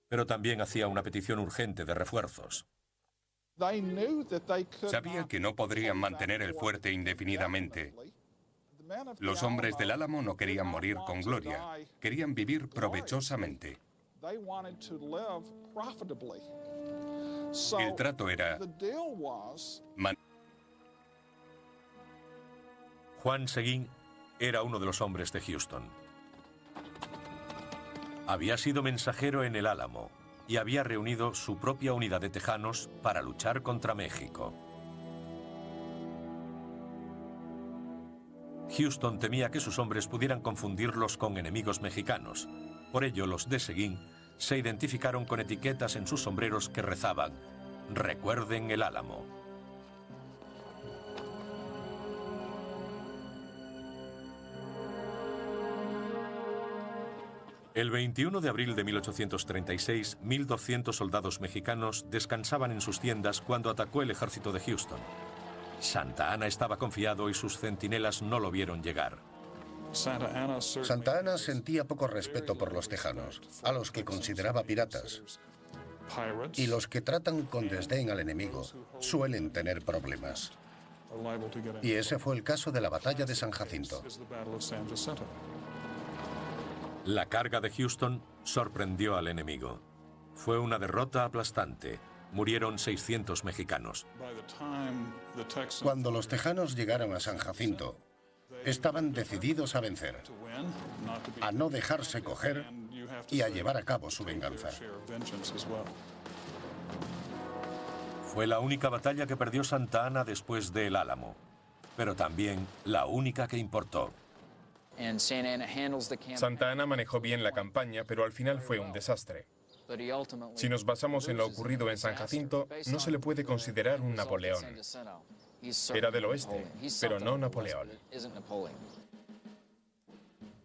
Pero también hacía una petición urgente de refuerzos. Sabía que no podrían mantener el fuerte indefinidamente. Los hombres del Álamo no querían morir con gloria, querían vivir provechosamente. El trato era... Juan Seguín era uno de los hombres de Houston. Había sido mensajero en El Álamo y había reunido su propia unidad de tejanos para luchar contra México. Houston temía que sus hombres pudieran confundirlos con enemigos mexicanos. Por ello, los de Seguín se identificaron con etiquetas en sus sombreros que rezaban: "Recuerden El Álamo". El 21 de abril de 1836, 1.200 soldados mexicanos descansaban en sus tiendas cuando atacó el ejército de Houston. Santa Anna estaba confiado y sus centinelas no lo vieron llegar. Santa Anna sentía poco respeto por los tejanos, a los que consideraba piratas. Y los que tratan con desdén al enemigo suelen tener problemas. Y ese fue el caso de la batalla de San Jacinto. La carga de Houston sorprendió al enemigo. Fue una derrota aplastante. Murieron 600 mexicanos. Cuando los tejanos llegaron a San Jacinto, estaban decididos a vencer, a no dejarse coger y a llevar a cabo su venganza. Fue la única batalla que perdió Santa Anna después de El Álamo, pero también la única que importó. Santa Anna manejó bien la campaña, pero al final fue un desastre. Si nos basamos en lo ocurrido en San Jacinto, no se le puede considerar un Napoleón. Era del oeste, pero no Napoleón.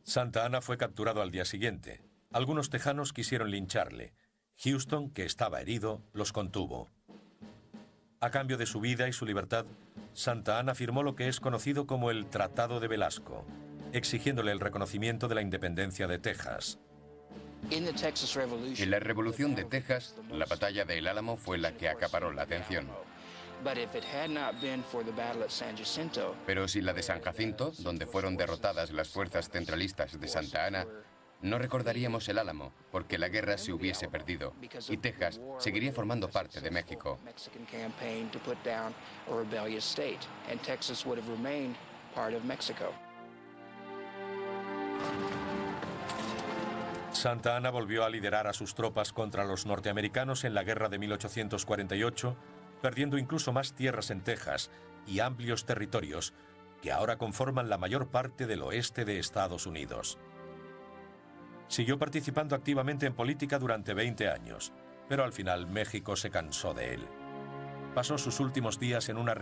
Santa Anna fue capturado al día siguiente. Algunos tejanos quisieron lincharle. Houston, que estaba herido, los contuvo. A cambio de su vida y su libertad, Santa Anna firmó lo que es conocido como el Tratado de Velasco, exigiéndole el reconocimiento de la independencia de Texas. En la Revolución de Texas, la batalla de El Álamo fue la que acaparó la atención. Pero si la de San Jacinto, donde fueron derrotadas las fuerzas centralistas de Santa Anna, no recordaríamos El Álamo, porque la guerra se hubiese perdido y Texas seguiría formando parte de México. Santa Anna volvió a liderar a sus tropas contra los norteamericanos en la guerra de 1848, perdiendo incluso más tierras en Texas y amplios territorios que ahora conforman la mayor parte del oeste de Estados Unidos. Siguió participando activamente en política durante 20 años, pero al final México se cansó de él. Pasó sus últimos días en una